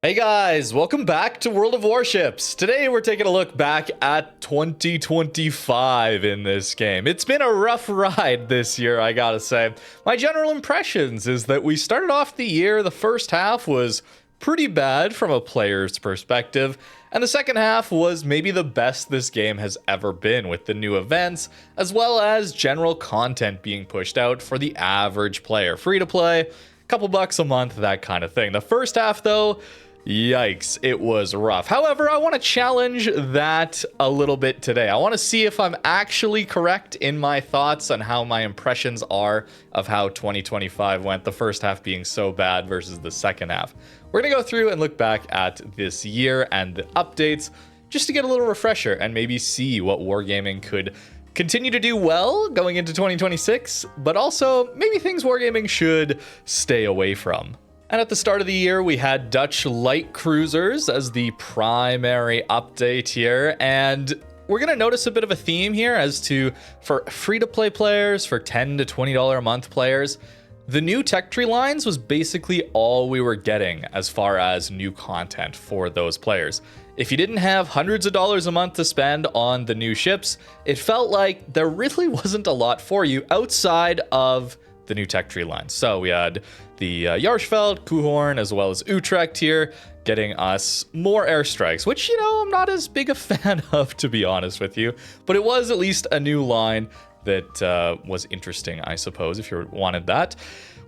Hey guys, welcome back to World of Warships. Today we're taking a look back at 2025 in this game. It's been a rough ride this year, I gotta say. My general impressions is that we started off the year, the first half was pretty bad from a player's perspective, and the second half was maybe the best this game has ever been, with the new events, as well as general content being pushed out for the average player. Free to play, couple bucks a month, that kind of thing. The first half though, yikes, it was rough. However, I want to challenge that a little bit today. I want to see if I'm actually correct in my thoughts on how my impressions are of how 2025 went, the first half being so bad versus the second half. We're going to go through and look back at this year and the updates just to get a little refresher and maybe see what Wargaming could continue to do well going into 2026, but also maybe things Wargaming should stay away from. And at the start of the year, we had Dutch light cruisers as the primary update here. And we're going to notice a bit of a theme here as to, for free-to-play players, for $10 to $20 a month players, the new tech tree lines was basically all we were getting as far as new content for those players. If you didn't have hundreds of dollars a month to spend on the new ships, it felt like there really wasn't a lot for you outside of the new tech tree lines. So we had the Yarsfeld, Kuhorn, as well as Utrecht here, getting us more airstrikes, which, I'm not as big a fan of, to be honest with you. But it was at least a new line that was interesting, I suppose, if you wanted that.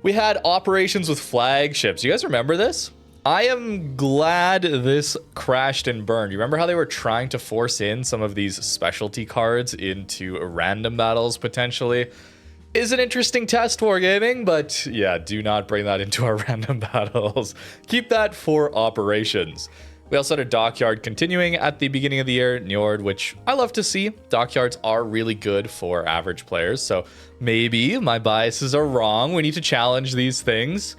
We had operations with flagships. You guys remember this? I am glad this crashed and burned. You remember how they were trying to force in some of these specialty cards into random battles, potentially? Is an interesting test, Wargaming, but yeah, do not bring that into our random battles. Keep that for operations. We also had a dockyard continuing at the beginning of the year, Njord, which I love to see. Dockyards are really good for average players, so maybe my biases are wrong. We need to challenge these things.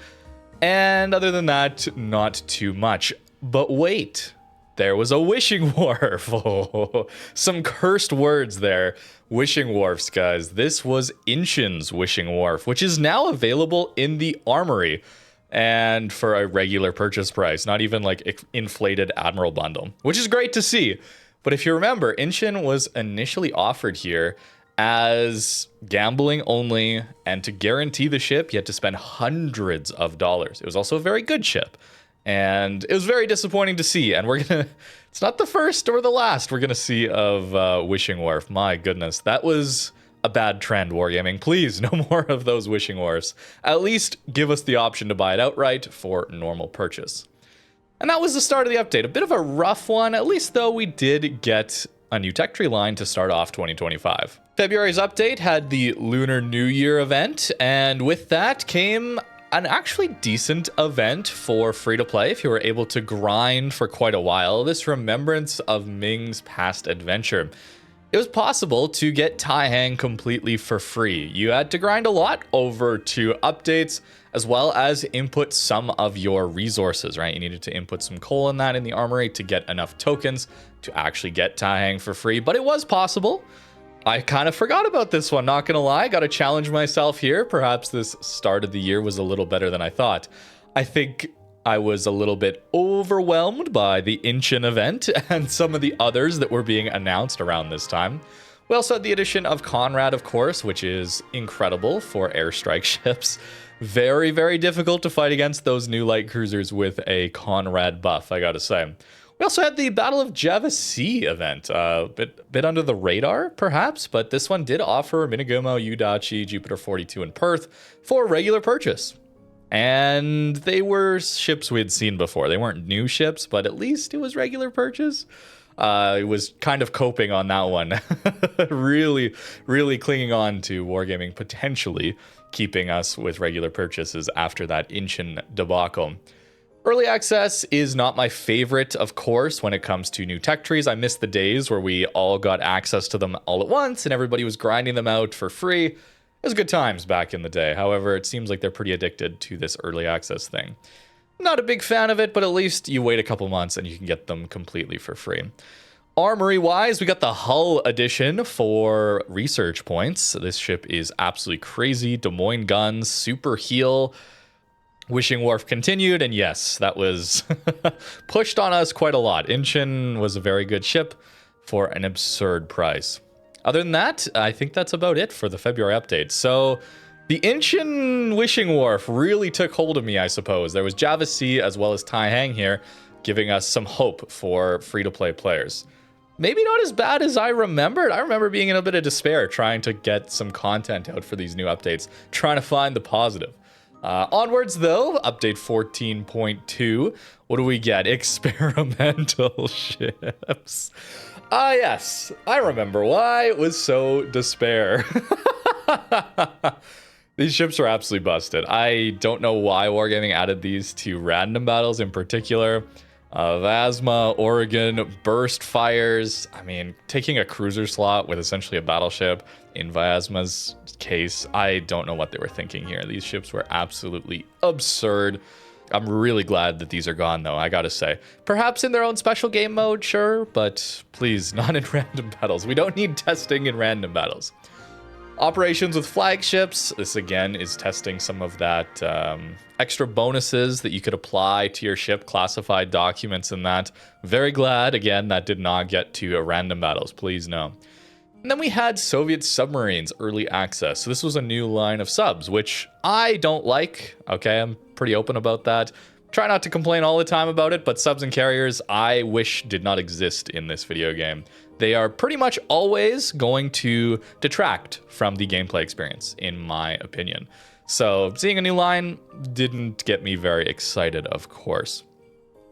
And other than that, not too much. But wait, there was a wishing wharf. Oh, some cursed words there. Wishing wharfs, guys. This was Inchin's wishing wharf, which is now available in the armory and for a regular purchase price, not even like inflated Admiral bundle, which is great to see. But if you remember, Inchin was initially offered here as gambling only, and to guarantee the ship, you had to spend hundreds of dollars. It was also a very good ship. And it was very disappointing to see, and it's not the first or the last we're gonna see of Wishing Wharf. My goodness, that was a bad trend, Wargaming. Please, no more of those Wishing Wharfs. At least give us the option to buy it outright for normal purchase. And that was the start of the update. A bit of a rough one, at least though we did get a new tech tree line to start off 2025. February's update had the Lunar New Year event, and with that came an actually decent event for free-to-play if you were able to grind for quite a while. This remembrance of Ming's past adventure. It was possible to get Taihang completely for free. You had to grind a lot over to updates, as well as input some of your resources, right? You needed to input some coal in that in the armory to get enough tokens to actually get Taihang for free, but it was possible. I kind of forgot about this one, not gonna lie. Gotta challenge myself here. Perhaps this start of the year was a little better than I thought. I think I was a little bit overwhelmed by the Inchin event and some of the others that were being announced around this time. We also had the addition of Conrad, of course, which is incredible for airstrike ships. Very, very difficult to fight against those new light cruisers with a Conrad buff, I gotta say. We also had the Battle of Java Sea event, a bit under the radar, perhaps, but this one did offer Minigomo, Udachi, Jupiter 42, and Perth for regular purchase. And they were ships we had seen before. They weren't new ships, but at least it was regular purchase. It was kind of coping on that one. Really, really clinging on to Wargaming potentially keeping us with regular purchases after that Inchin debacle. Early access is not my favorite, of course, when it comes to new tech trees. I miss the days where we all got access to them all at once and everybody was grinding them out for free. It was good times back in the day. However, it seems like they're pretty addicted to this early access thing. Not a big fan of it, but at least you wait a couple months and you can get them completely for free. Armory-wise, we got the Hull edition for research points. This ship is absolutely crazy. Des Moines guns, super heal. Wishing Wharf continued, and yes, that was pushed on us quite a lot. Inchin was a very good ship for an absurd price. Other than that, I think that's about it for the February update. So the Inchin Wishing Wharf really took hold of me, I suppose. There was Java C as well as Tai Hang here, giving us some hope for free-to-play players. Maybe not as bad as I remembered. I remember being in a bit of despair trying to get some content out for these new updates, trying to find the positive. Onwards, though, update 14.2. What do we get? Experimental ships. Ah, yes. I remember why it was so despair. These ships were absolutely busted. I don't know why Wargaming added these to random battles in particular. Vasma, Oregon, burst fires. I mean, taking a cruiser slot with essentially a battleship in Vasma's case, I don't know what they were thinking here. These ships were absolutely absurd. I'm really glad that these are gone, though, I gotta say. Perhaps in their own special game mode, sure, but please, not in random battles. We don't need testing in random battles. Operations with flagships. This again is testing some of that extra bonuses that you could apply to your ship, classified documents and that. Very glad, again, that did not get to random battles, please no. And then we had Soviet submarines early access. So this was a new line of subs, which I don't like. Okay, I'm pretty open about that. Try not to complain all the time about it, but subs and carriers I wish did not exist in this video game. They are pretty much always going to detract from the gameplay experience, in my opinion. So seeing a new line didn't get me very excited, of course.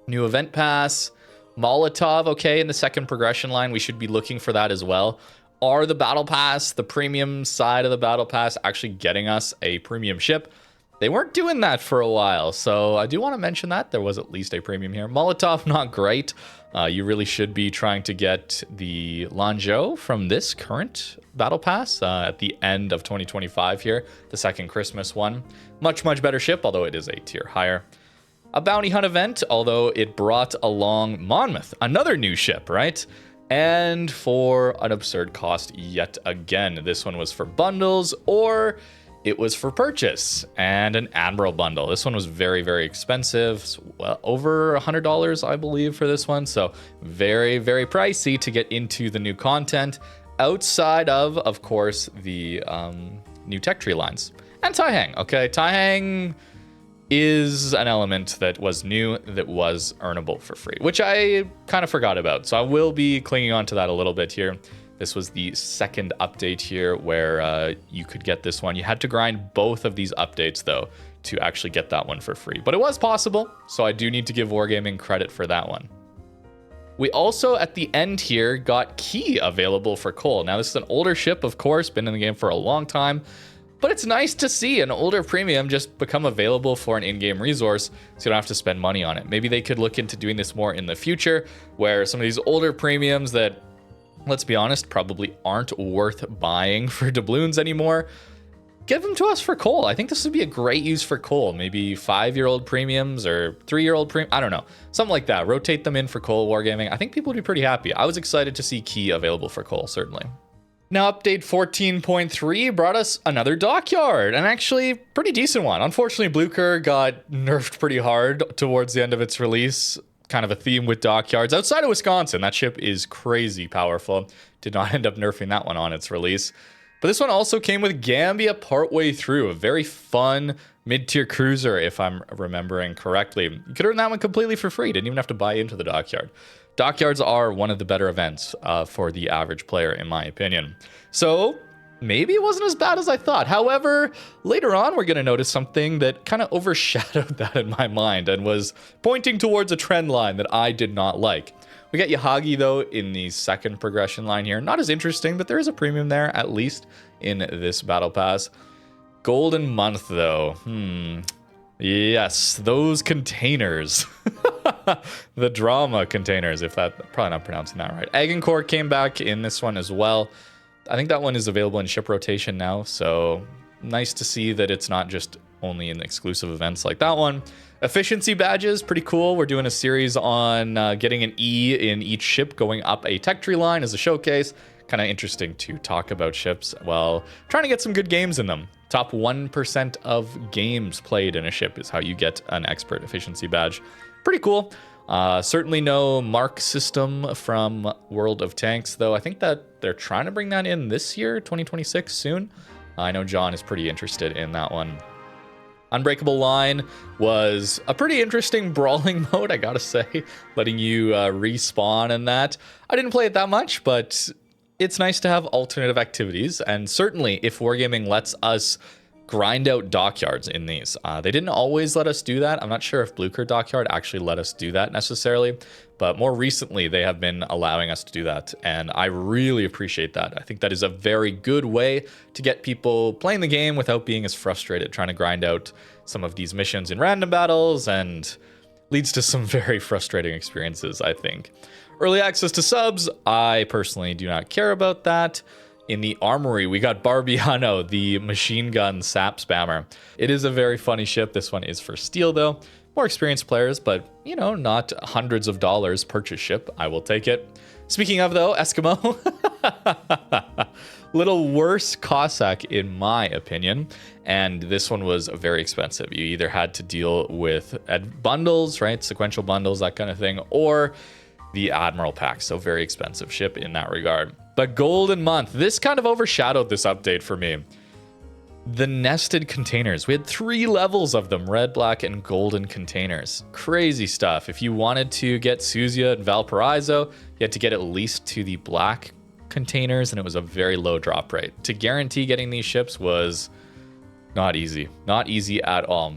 New event pass, Molotov, okay, in the second progression line, we should be looking for that as well. Are the battle pass, the premium side of the battle pass, actually getting us a premium ship? They weren't doing that for a while, so I do want to mention that. There was at least a premium here. Molotov, not great. You really should be trying to get the Lanzhou from this current battle pass at the end of 2025 here, the second Christmas one. Much, much better ship, although it is a tier higher. A bounty hunt event, although it brought along Monmouth, another new ship, right? And for an absurd cost yet again. This one was for bundles, or it was for purchase, and an Admiral bundle. This one was very, very expensive. Well, over $100, I believe, for this one. So very, very pricey to get into the new content outside of course, the new tech tree lines. And Tai Hang, okay? Tai Hang is an element that was new, that was earnable for free, which I kind of forgot about. So I will be clinging on to that a little bit here. This was the second update here where you could get this one. You had to grind both of these updates, though, to actually get that one for free. But it was possible, so I do need to give Wargaming credit for that one. We also, at the end here, got Key available for coal. Now, this is an older ship, of course, been in the game for a long time, but it's nice to see an older premium just become available for an in-game resource, so you don't have to spend money on it. Maybe they could look into doing this more in the future, where some of these older premiums that, let's be honest, probably aren't worth buying for doubloons anymore, give them to us for coal. I think this would be a great use for coal. Maybe 5-year-old premiums or 3-year-old premium. I don't know. Something like that. Rotate them in for coal Wargaming. I think people would be pretty happy. I was excited to see Key available for coal, certainly. Now, update 14.3 brought us another dockyard, and actually pretty decent one. Unfortunately, Blucher got nerfed pretty hard towards the end of its release. Kind of a theme with dockyards outside of Wisconsin. That ship is crazy powerful. Did not end up nerfing that one on its release. But this one also came with Gambia partway through. A very fun mid-tier cruiser, if I'm remembering correctly. You could earn that one completely for free. Didn't even have to buy into the dockyard. Dockyards are one of the better events for the average player, in my opinion. So maybe it wasn't as bad as I thought. However, later on, we're going to notice something that kind of overshadowed that in my mind and was pointing towards a trend line that I did not like. We got Yahagi, though, in the second progression line here. Not as interesting, but there is a premium there, at least in this battle pass. Golden Month, though. Yes, those containers. The drama containers, if that, probably not pronouncing that right. Agincourt came back in this one as well. I think that one is available in ship rotation now, so nice to see that it's not just only in exclusive events like that one. Efficiency badges, pretty cool. We're doing a series on getting an E in each ship going up a tech tree line as a showcase. kind of interesting to talk about ships while trying to get some good games in them. Top 1% of games played in a ship is how you get an expert efficiency badge. Pretty cool. Certainly no mark system from World of Tanks, though. I think that they're trying to bring that in this year, 2026, soon. I know John is pretty interested in that one. Unbreakable Line was a pretty interesting brawling mode, I gotta say, letting you respawn and that. I didn't play it that much, but it's nice to have alternative activities, and certainly if Wargaming lets us grind out dockyards in these. They didn't always let us do that. I'm not sure if Blucher Dockyard actually let us do that necessarily, but more recently they have been allowing us to do that, and I really appreciate that. I think that is a very good way to get people playing the game without being as frustrated trying to grind out some of these missions in random battles, and leads to some very frustrating experiences, I think. Early access to subs, I personally do not care about that. In the armory, we got Barbiano, the machine gun sap spammer. It is a very funny ship. This one is for steel, though. More experienced players, but, you know, not hundreds of dollars purchase ship. I will take it. Speaking of, though, Eskimo. Little worse Cossack, in my opinion. And this one was very expensive. You either had to deal with bundles, right? Sequential bundles, that kind of thing, or the Admiral pack. So very expensive ship in that regard. But Golden Month, this kind of overshadowed this update for me. The nested containers. We had 3 levels of them, red, black, and golden containers. Crazy stuff. If you wanted to get Suzia and Valparaiso, you had to get at least to the black containers, and it was a very low drop rate. To guarantee getting these ships was not easy. Not easy at all.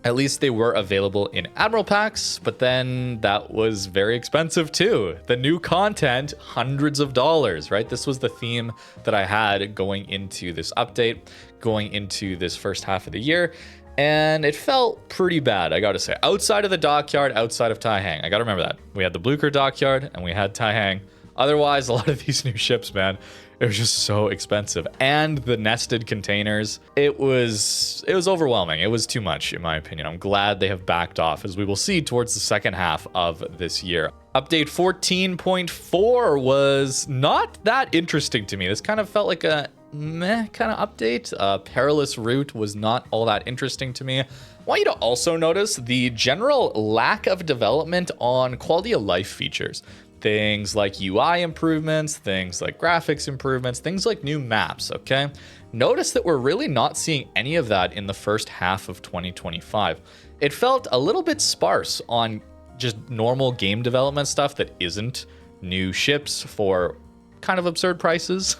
At least they were available in Admiral packs, but then that was very expensive too. The new content, hundreds of dollars, right? This was the theme that I had going into this update, going into this first half of the year, and it felt pretty bad, I gotta say. Outside of the dockyard, outside of Tai Hang, I gotta remember that. We had the Blucher dockyard and we had Tai Hang. Otherwise, a lot of these new ships, man, it was just so expensive. And the nested containers, it was overwhelming. It was too much, in my opinion. I'm glad they have backed off, as we will see towards the second half of this year. Update 14.4 was not that interesting to me. This kind of felt like a meh kind of update. Perilous Route was not all that interesting to me. I want you to also notice the general lack of development on quality of life features. Things like UI improvements, things like graphics improvements, things like new maps, okay? Notice that we're really not seeing any of that in the first half of 2025. It felt a little bit sparse on just normal game development stuff that isn't new ships for kind of absurd prices.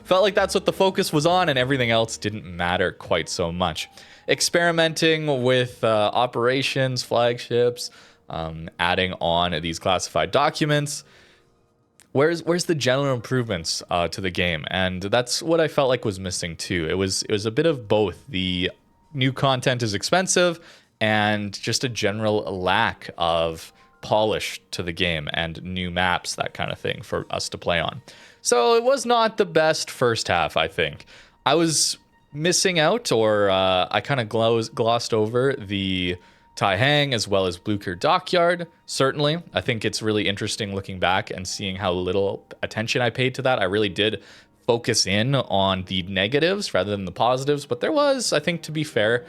Felt like that's what the focus was on, and everything else didn't matter quite so much. Experimenting with operations, flagships, adding on these classified documents. Where's the general improvements to the game? And that's what I felt like was missing too. It was a bit of both. The new content is expensive and just a general lack of polish to the game and new maps, that kind of thing for us to play on. So it was not the best first half, I think. I was missing out, or I kind of glossed over the Tai Hang as well as Blucher Dockyard. Certainly, I think it's really interesting looking back and seeing how little attention I paid to that. I really did focus in on the negatives rather than the positives, but there was, I think, to be fair,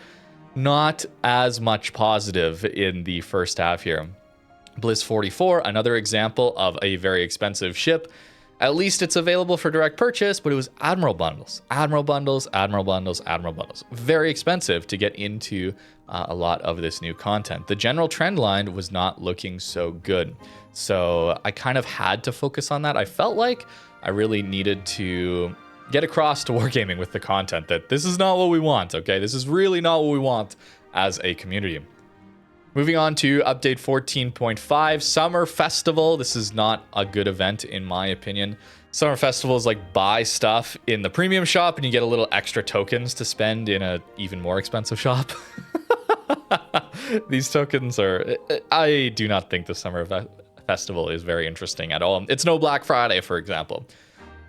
not as much positive in the first half here. Bliss 44, another example of a very expensive ship. At least it's available for direct purchase, but it was Admiral bundles. Admiral bundles, Admiral bundles, Admiral bundles. Very expensive to get into a lot of this new content. The general trend line was not looking so good. So I kind of had to focus on that. I felt like I really needed to get across to Wargaming with the content that this is not what we want, okay? This is really not what we want as a community. Moving on to update 14.5, Summer Festival. This is not a good event in my opinion. Summer Festival is like buy stuff in the premium shop and you get a little extra tokens to spend in a even more expensive shop. These tokens are, I do not think the Summer Festival is very interesting at all. It's no Black Friday, for example.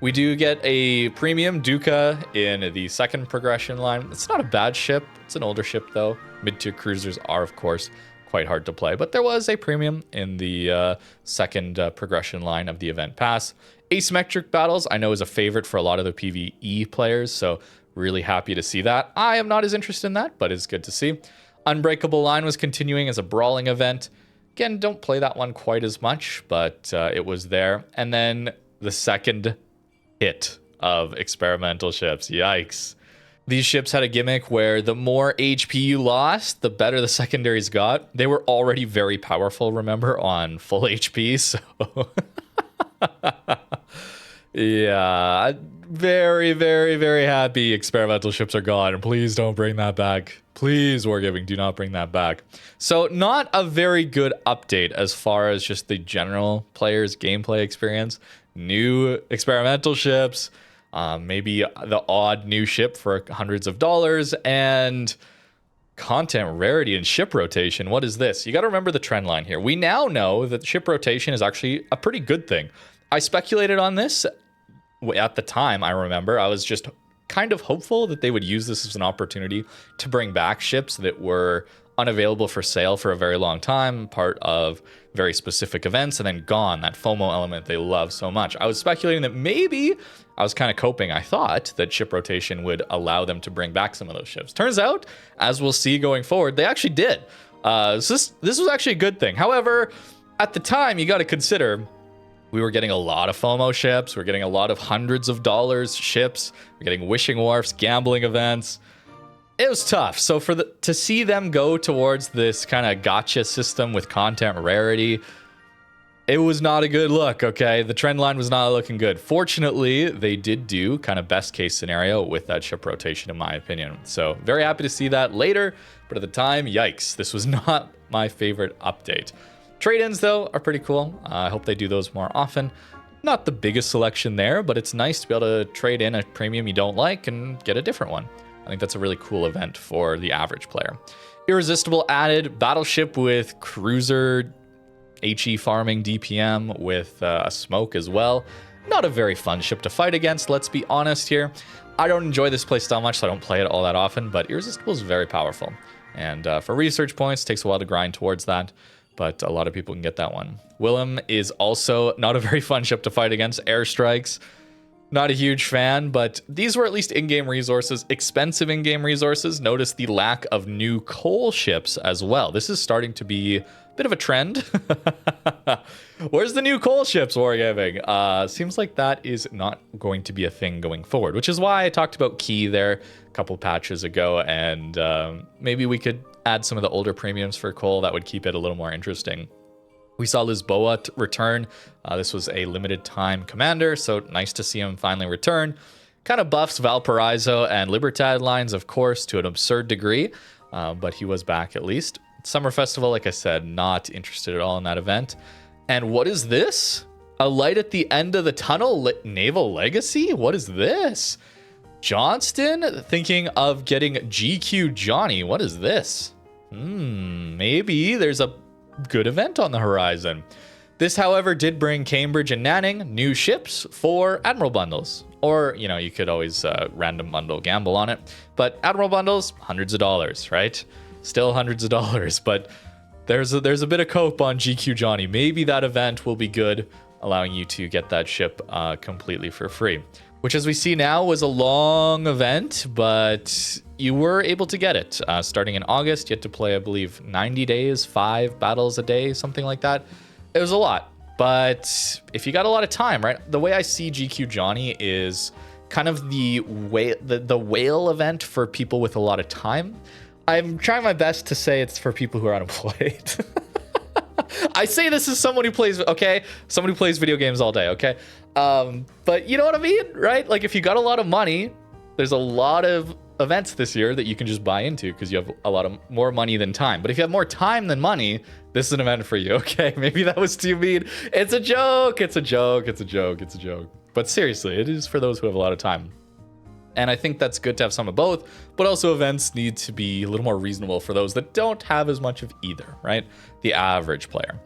We do get a premium Duca in the second progression line. It's not a bad ship. It's an older ship though. Mid-tier cruisers are of course quite hard to play. But there was a premium in the second progression line of the event pass. Asymmetric battles, I know, is a favorite for a lot of the PvE players, so really happy to see that. I am not as interested in that, but it's good to see. Unbreakable Line was continuing as a brawling event. Again, don't play that one quite as much, but it was there. And then the second hit of experimental ships. Yikes. These ships had a gimmick where the more HP you lost, the better the secondaries got. They were already very powerful, remember, on full HP, so... yeah, very, very, very happy experimental ships are gone. And please don't bring that back. Please, Wargaming, do not bring that back. So not a very good update as far as just the general player's gameplay experience. New experimental ships, maybe the odd new ship for hundreds of dollars, and content rarity and ship rotation. What is this? You got to remember the trend line here. We now know that ship rotation is actually a pretty good thing. I speculated on this at the time. I remember I was just kind of hopeful that they would use this as an opportunity to bring back ships that were unavailable for sale for a very long time, part of very specific events, and then gone. That FOMO element they love so much. I was speculating that maybe, I was kind of coping, I thought that ship rotation would allow them to bring back some of those ships. Turns out, as we'll see going forward, they actually did. So this was actually a good thing. However, at the time, you got to consider we were getting a lot of FOMO ships. We're getting a lot of hundreds of dollars ships. We're getting wishing wharfs, gambling events. It was tough. So to see them go towards this kind of gotcha system with content rarity, it was not a good look, okay? The trend line was not looking good. Fortunately, they did do kind of best case scenario with that ship rotation, in my opinion. So very happy to see that later. But at the time, yikes, this was not my favorite update. Trade-ins, though, are pretty cool. I hope they do those more often. Not the biggest selection there, but it's nice to be able to trade in a premium you don't like and get a different one. I think that's a really cool event for the average player. Irresistible added battleship with cruiser, HE farming DPM with a smoke as well. Not a very fun ship to fight against, let's be honest here. I don't enjoy this playstyle much, so I don't play it all that often, but Irresistible is very powerful. And for research points, it takes a while to grind towards that, but a lot of people can get that one. Willem is also not a very fun ship to fight against. Airstrikes, not a huge fan, but these were at least in-game resources, expensive in-game resources. Notice the lack of new coal ships as well. This is starting to be a bit of a trend. Where's the new coal ships, Wargaming? Seems like that is not going to be a thing going forward, which is why I talked about Key there a couple patches ago, and maybe we could add some of the older premiums for coal. That would keep it a little more interesting. We saw Lisboa return. This was a limited time commander, so nice to see him finally return. Kind of buffs Valparaiso and Libertad lines, of course, to an absurd degree, but he was back at least. Summer Festival, like I said, not interested at all in that event. And what is this? A light at the end of the tunnel? Naval Legacy? What is this? Johnston thinking of getting GQ Johnny. What is this? Maybe there's a good event on the horizon. This, however, did bring Cambridge and Nanning new ships for Admiral bundles. Or, you know, you could always random bundle gamble on it. But Admiral bundles, hundreds of dollars, right? Still hundreds of dollars, but there's a bit of cope on GQ Johnny. Maybe that event will be good, allowing you to get that ship completely for free. Which, as we see now, was a long event, but you were able to get it. Starting in August, you had to play, I believe, 90 days, 5 battles a day, something like that. It was a lot, but if you got a lot of time, right? The way I see GQ Johnny is kind of the whale event for people with a lot of time. I'm trying my best to say it's for people who are unemployed. I say this as someone who plays, okay? Someone who plays video games all day, okay? But you know what I mean, right? Like, if you got a lot of money, there's a lot of events this year that you can just buy into because you have a lot of more money than time. But if you have more time than money, this is an event for you, okay? Maybe that was too mean. It's a joke, it's a joke, it's a joke, it's a joke. But seriously, it is for those who have a lot of time. And I think that's good to have some of both, but also events need to be a little more reasonable for those that don't have as much of either, right? The average player.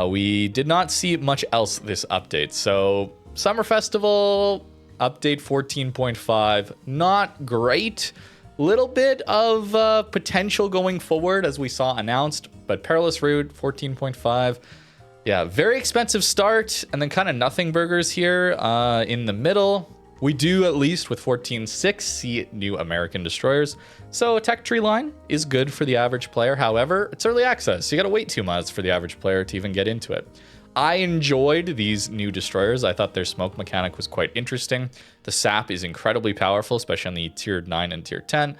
We did not see much else this update. So Summer Festival, update 14.5, not great. Little bit of potential going forward, as we saw announced. But Perilous Route, 14.5. Yeah, very expensive start, and then kind of nothing burgers here in the middle. We do, at least with 14.6, see new American destroyers. So a tech tree line is good for the average player. However, it's early access, so you gotta wait 2 months for the average player to even get into it. I enjoyed these new destroyers. I thought their smoke mechanic was quite interesting. The sap is incredibly powerful, especially on the tier 9 and tier 10.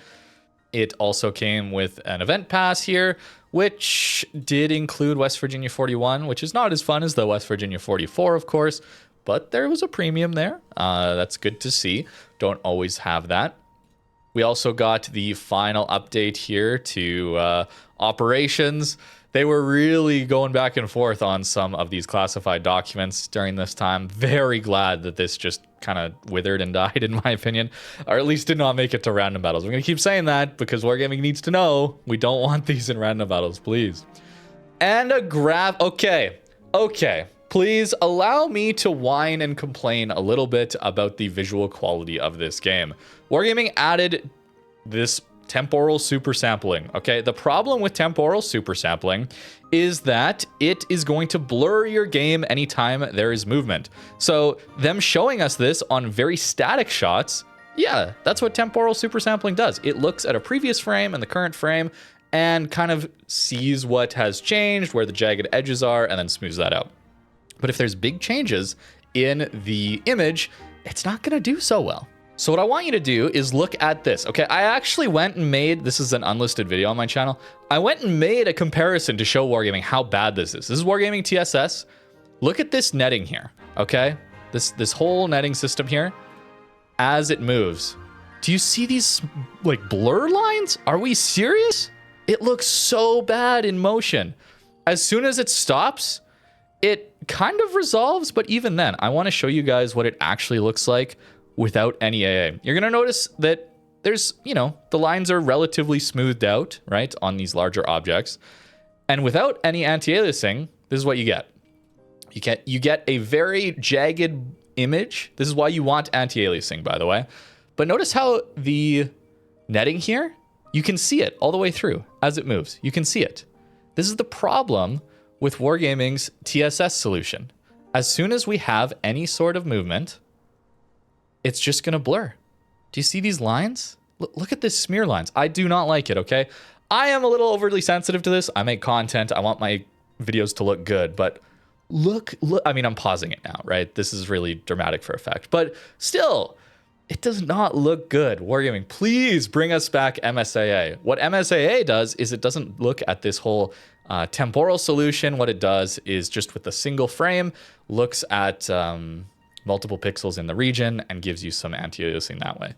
It also came with an event pass here, which did include West Virginia 41, which is not as fun as the West Virginia 44, of course, but there was a premium there. That's good to see. Don't always have that. We also got the final update here to operations. They were really going back and forth on some of these classified documents during this time. Very glad that this just kind of withered and died, in my opinion, or at least did not make it to random battles. I'm going to keep saying that because Wargaming needs to know we don't want these in random battles, please. And a grab. Okay. Please allow me to whine and complain a little bit about the visual quality of this game. Wargaming added this temporal super sampling. Okay, the problem with temporal super sampling is that it is going to blur your game anytime there is movement. So them showing us this on very static shots, yeah, that's what temporal super sampling does. It looks at a previous frame and the current frame and kind of sees what has changed, where the jagged edges are, and then smooths that out. But if there's big changes in the image, it's not going to do so well. So what I want you to do is look at this. Okay, I actually went and made, this is an unlisted video on my channel. I went and made a comparison to show Wargaming how bad this is. This is Wargaming TSS. Look at this netting here, okay? This whole netting system here, as it moves. Do you see these like blur lines? Are we serious? It looks so bad in motion. As soon as it stops, it kind of resolves, but even then, I want to show you guys what it actually looks like without any AA. You're going to notice that there's, you know, the lines are relatively smoothed out, right, on these larger objects. And without any anti-aliasing, this is what you get. You get a very jagged image. This is why you want anti-aliasing, by the way. But notice how the netting here, you can see it all the way through as it moves. You can see it. This is the problem with Wargaming's TSS solution. As soon as we have any sort of movement, it's just going to blur. Do you see these lines? Look at this smear lines. I do not like it, okay? I am a little overly sensitive to this. I make content. I want my videos to look good, but look, I mean, I'm pausing it now, right? This is really dramatic for effect, but still, it does not look good. Wargaming, please bring us back MSAA. What MSAA does is it doesn't look at this whole temporal solution. What it does is just with a single frame, looks at multiple pixels in the region and gives you some anti-aliasing that way.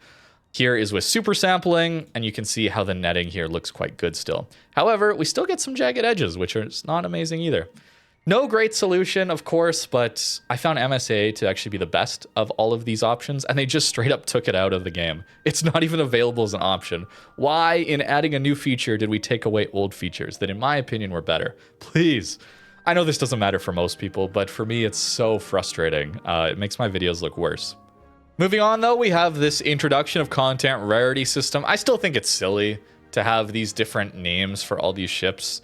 Here is with super sampling, and you can see how the netting here looks quite good still. However, we still get some jagged edges, which are not amazing either. No great solution, of course, but I found MSA to actually be the best of all of these options, and they just straight up took it out of the game. It's not even available as an option. Why, in adding a new feature, did we take away old features that, in my opinion, were better? Please. I know this doesn't matter for most people, but for me, it's so frustrating. It makes my videos look worse. Moving on, though, we have this introduction of content rarity system. I still think it's silly to have these different names for all these ships.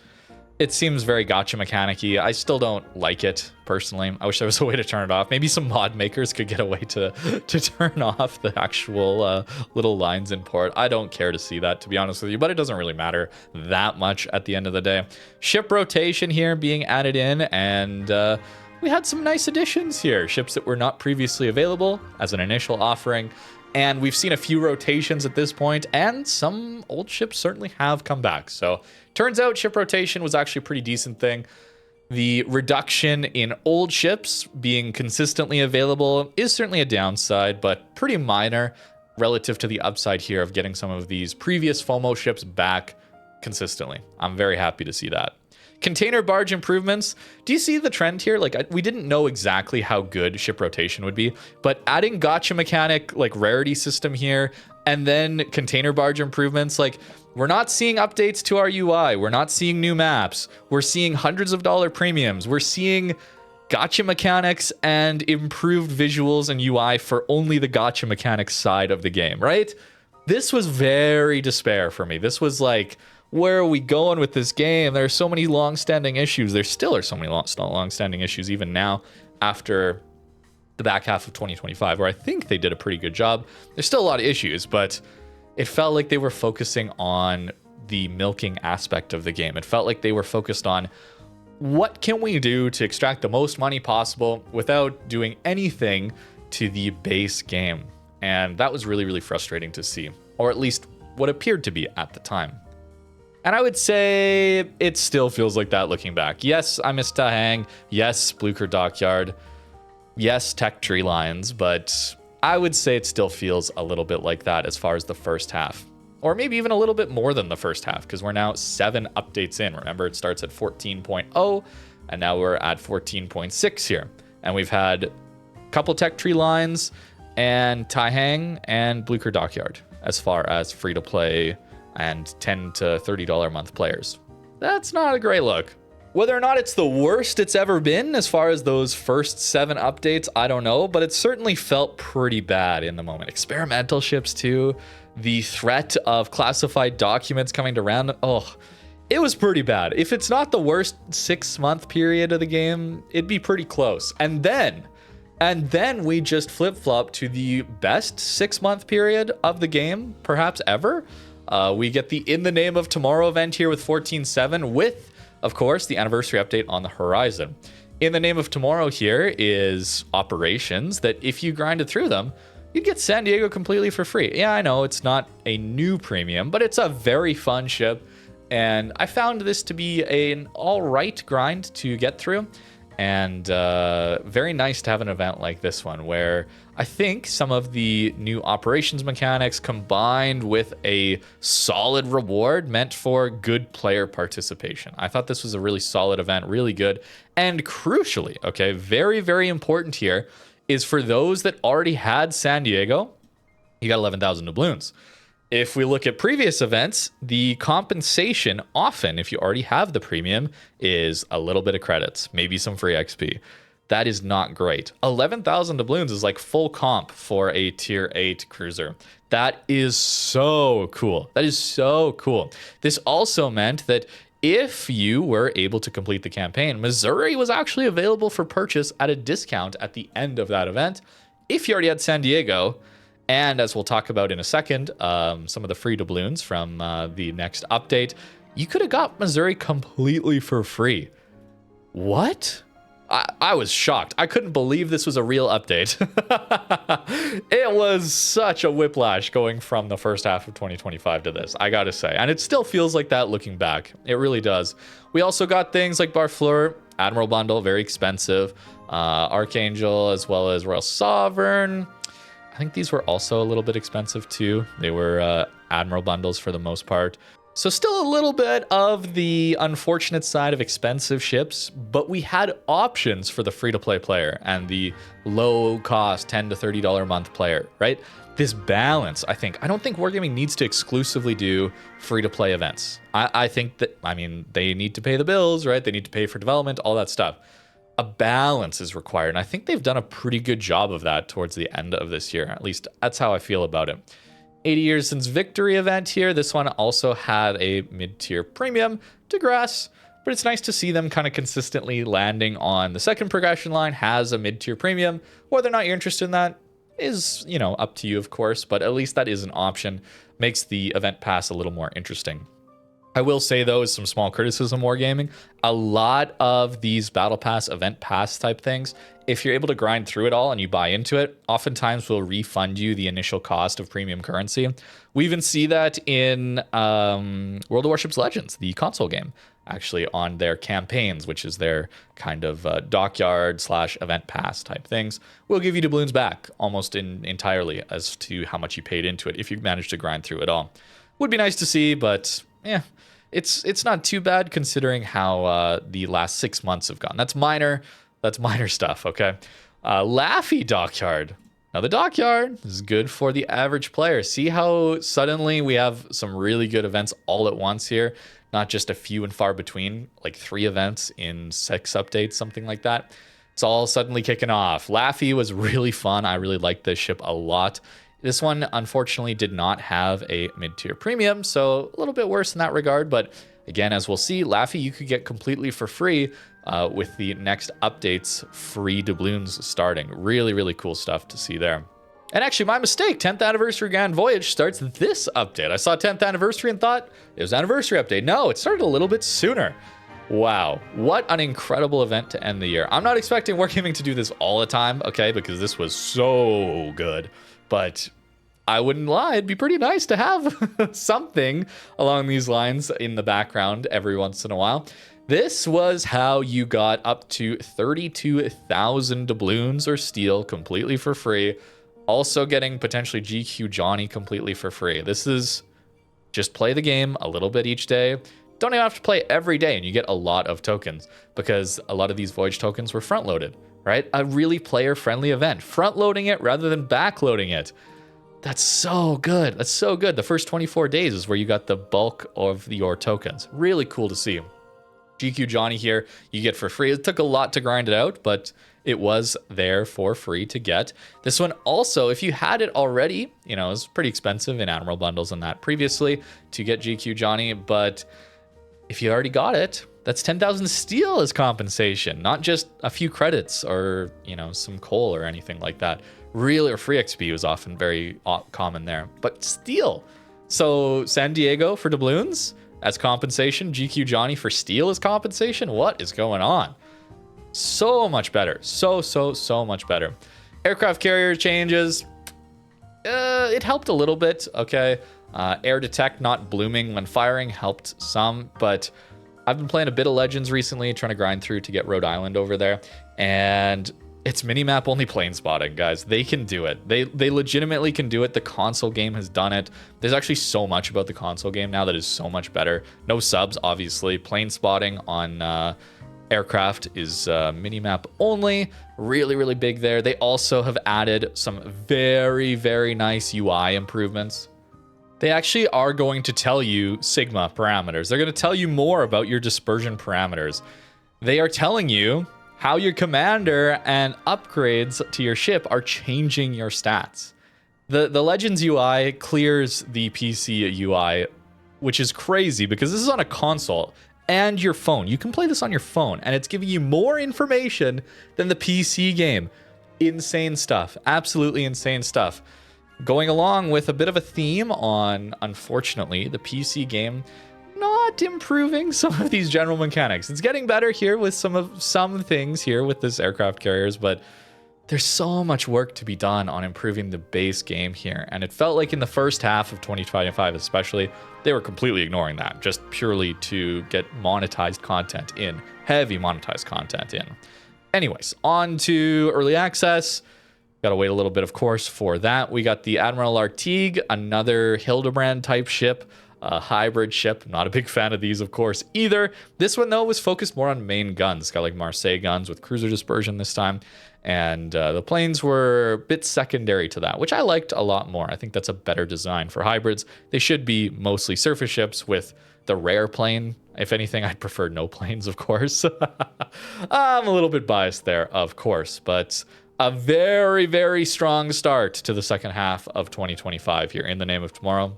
It seems very gacha mechanic-y. I still don't like it, personally. I wish there was a way to turn it off. Maybe some mod makers could get a way to turn off the actual little lines in port. I don't care to see that, to be honest with you, but it doesn't really matter that much at the end of the day. Ship rotation here being added in, and we had some nice additions here. Ships that were not previously available as an initial offering. And we've seen a few rotations at this point, and some old ships certainly have come back. So turns out ship rotation was actually a pretty decent thing. The reduction in old ships being consistently available is certainly a downside, but pretty minor relative to the upside here of getting some of these previous FOMO ships back consistently. I'm very happy to see that. Container barge improvements. Do you see the trend here? Like, we didn't know exactly how good ship rotation would be, but adding gacha mechanic, like rarity system here, and then container barge improvements, like, we're not seeing updates to our UI. We're not seeing new maps. We're seeing hundreds of dollar premiums. We're seeing gacha mechanics and improved visuals and UI for only the gacha mechanics side of the game, right? This was very despair for me. This was like, where are we going with this game? There are so many long-standing issues. There still are so many long-standing issues even now after the back half of 2025, where I think they did a pretty good job. There's still a lot of issues, but it felt like they were focusing on the milking aspect of the game. It felt like they were focused on what can we do to extract the most money possible without doing anything to the base game. And that was really, really frustrating to see, or at least what appeared to be at the time. And I would say it still feels like that looking back. Yes, I miss Tahang. Yes, Blucher Dockyard. Yes, Tech Tree Lines. But I would say it still feels a little bit like that as far as the first half. Or maybe even a little bit more than the first half, because we're now 7 updates in. Remember, it starts at 14.0, and now we're at 14.6 here. And we've had a couple Tech Tree Lines and Tahang and Blucher Dockyard as far as free-to-play and $10 to $30 a month players. That's not a great look. Whether or not it's the worst it's ever been as far as those first 7 updates, I don't know, but it certainly felt pretty bad in the moment. Experimental ships too, the threat of classified documents coming to random, it was pretty bad. If it's not the worst 6-month period of the game, it'd be pretty close. And then we just flip-flop to the best 6-month period of the game, perhaps ever. We get the In the Name of Tomorrow event here with 14.7 with, of course, the anniversary update on the horizon. In the Name of Tomorrow here is operations that if you grinded through them, you'd get San Diego completely for free. Yeah, I know it's not a new premium, but it's a very fun ship. And I found this to be an all right grind to get through. And very nice to have an event like this one where I think some of the new operations mechanics combined with a solid reward meant for good player participation. I thought this was a really solid event, really good. And crucially, okay, very, very important here is for those that already had San Diego, you got 11,000 doubloons. If we look at previous events, the compensation often, if you already have the premium, is a little bit of credits, maybe some free XP. That is not great. 11,000 doubloons is like full comp for a tier 8 cruiser. That is so cool. That is so cool. This also meant that if you were able to complete the campaign, Missouri was actually available for purchase at a discount at the end of that event. If you already had San Diego, and as we'll talk about in a second, some of the free doubloons from the next update, you could have got Missouri completely for free. What? I was shocked. I couldn't believe this was a real update. It was such a whiplash going from the first half of 2025 to this, I gotta say. And it still feels like that looking back. It really does. We also got things like Barfleur, Admiral Bundle, very expensive, Archangel, as well as Royal Sovereign. I think these were also a little bit expensive too. They were Admiral bundles for the most part. So still a little bit of the unfortunate side of expensive ships, but we had options for the free-to-play player and the low-cost $10 to $30 a month player, right? This balance, I don't think Wargaming needs to exclusively do free-to-play events. I think that, they need to pay the bills, right? They need to pay for development, all that stuff. A balance is required, and I think they've done a pretty good job of that towards the end of this year. At least that's how I feel about it. 80 years since victory event here. This one also had a mid-tier premium to grass, but it's nice to see them kind of consistently landing on the second progression line has a mid-tier premium. Whether or not you're interested in that is, up to you, of course, but at least that is an option. Makes the event pass a little more interesting. I will say, though, is some small criticism Wargaming. A lot of these Battle Pass, Event Pass type things, if you're able to grind through it all and you buy into it, oftentimes will refund you the initial cost of premium currency. We even see that in World of Warships Legends, the console game, actually on their campaigns, which is their kind of dockyard / event pass type things. We'll give you doubloons back almost entirely as to how much you paid into it if you manage to grind through it all. Would be nice to see, but yeah. It's not too bad considering how the last 6 months have gone. That's minor stuff, okay? Laffy Dockyard. Now the Dockyard is good for the average player. See how suddenly we have some really good events all at once here? Not just a few and far between, like 3 events in 6 updates, something like that. It's all suddenly kicking off. Laffy was really fun. I really liked this ship a lot. This one, unfortunately, did not have a mid-tier premium, so a little bit worse in that regard. But again, as we'll see, Laffy you could get completely for free with the next updates, free doubloons starting. Really, really cool stuff to see there. And actually, my mistake, 10th Anniversary Grand Voyage starts this update. I saw 10th Anniversary and thought it was Anniversary Update. No, it started a little bit sooner. Wow, what an incredible event to end the year. I'm not expecting Wargaming to do this all the time, okay, because this was so good. But I wouldn't lie, it'd be pretty nice to have something along these lines in the background every once in a while. This was how you got up to 32,000 doubloons or steel completely for free. Also getting potentially GQ Johnny completely for free. This is just play the game a little bit each day. Don't even have to play every day and you get a lot of tokens because a lot of these Voyage tokens were front loaded, right? A really player friendly event. Front loading it rather than back loading it. That's so good. That's so good. The first 24 days is where you got the bulk of your tokens. Really cool to see. GQ Johnny here, you get for free. It took a lot to grind it out, but it was there for free to get. This one also, if you had it already, you know, it was pretty expensive in Admiral bundles and that previously to get GQ Johnny, but if you already got it, that's 10,000 steel as compensation, not just a few credits or, you know, some coal or anything like that. Really, or free XP was often very common there, but steel. So San Diego for doubloons as compensation, GQ Johnny for steel as compensation. What is going on? So much better. So much better. Aircraft carrier changes. It helped a little bit. Okay. Air detect not blooming when firing helped some, but I've been playing a bit of Legends recently, trying to grind through to get Rhode Island over there. And it's minimap only plane spotting, guys. They can do it. They legitimately can do it. The console game has done it. There's actually so much about the console game now that is so much better. No subs, obviously. Plane spotting on aircraft is minimap only. Really, really big there. They also have added some very, very nice UI improvements. They actually are going to tell you Sigma parameters. They're going to tell you more about your dispersion parameters. They are telling you how your commander and upgrades to your ship are changing your stats. The Legends UI clears the PC UI, which is crazy because this is on a console and your phone. You can play this on your phone and it's giving you more information than the PC game. Insane stuff. Absolutely insane stuff. Going along with a bit of a theme on, unfortunately, the PC game not improving some of these general mechanics. It's getting better here with some things here with this aircraft carriers, but there's so much work to be done on improving the base game here. And it felt like in the first half of 2025 especially, they were completely ignoring that, just purely to get monetized content in, heavy monetized content in. Anyways, on to early access. Got to wait a little bit, of course, for that. We got the Admiral Artigue, another Hildebrand type ship, a hybrid ship. Not a big fan of these, of course, either. This one, though, was focused more on main guns. Got like Marseille guns with cruiser dispersion this time. And the planes were a bit secondary to that, which I liked a lot more. I think that's a better design for hybrids. They should be mostly surface ships with the rare plane. If anything, I'd prefer no planes, of course. I'm a little bit biased there, of course, but a very, very strong start to the second half of 2025 here in the name of tomorrow.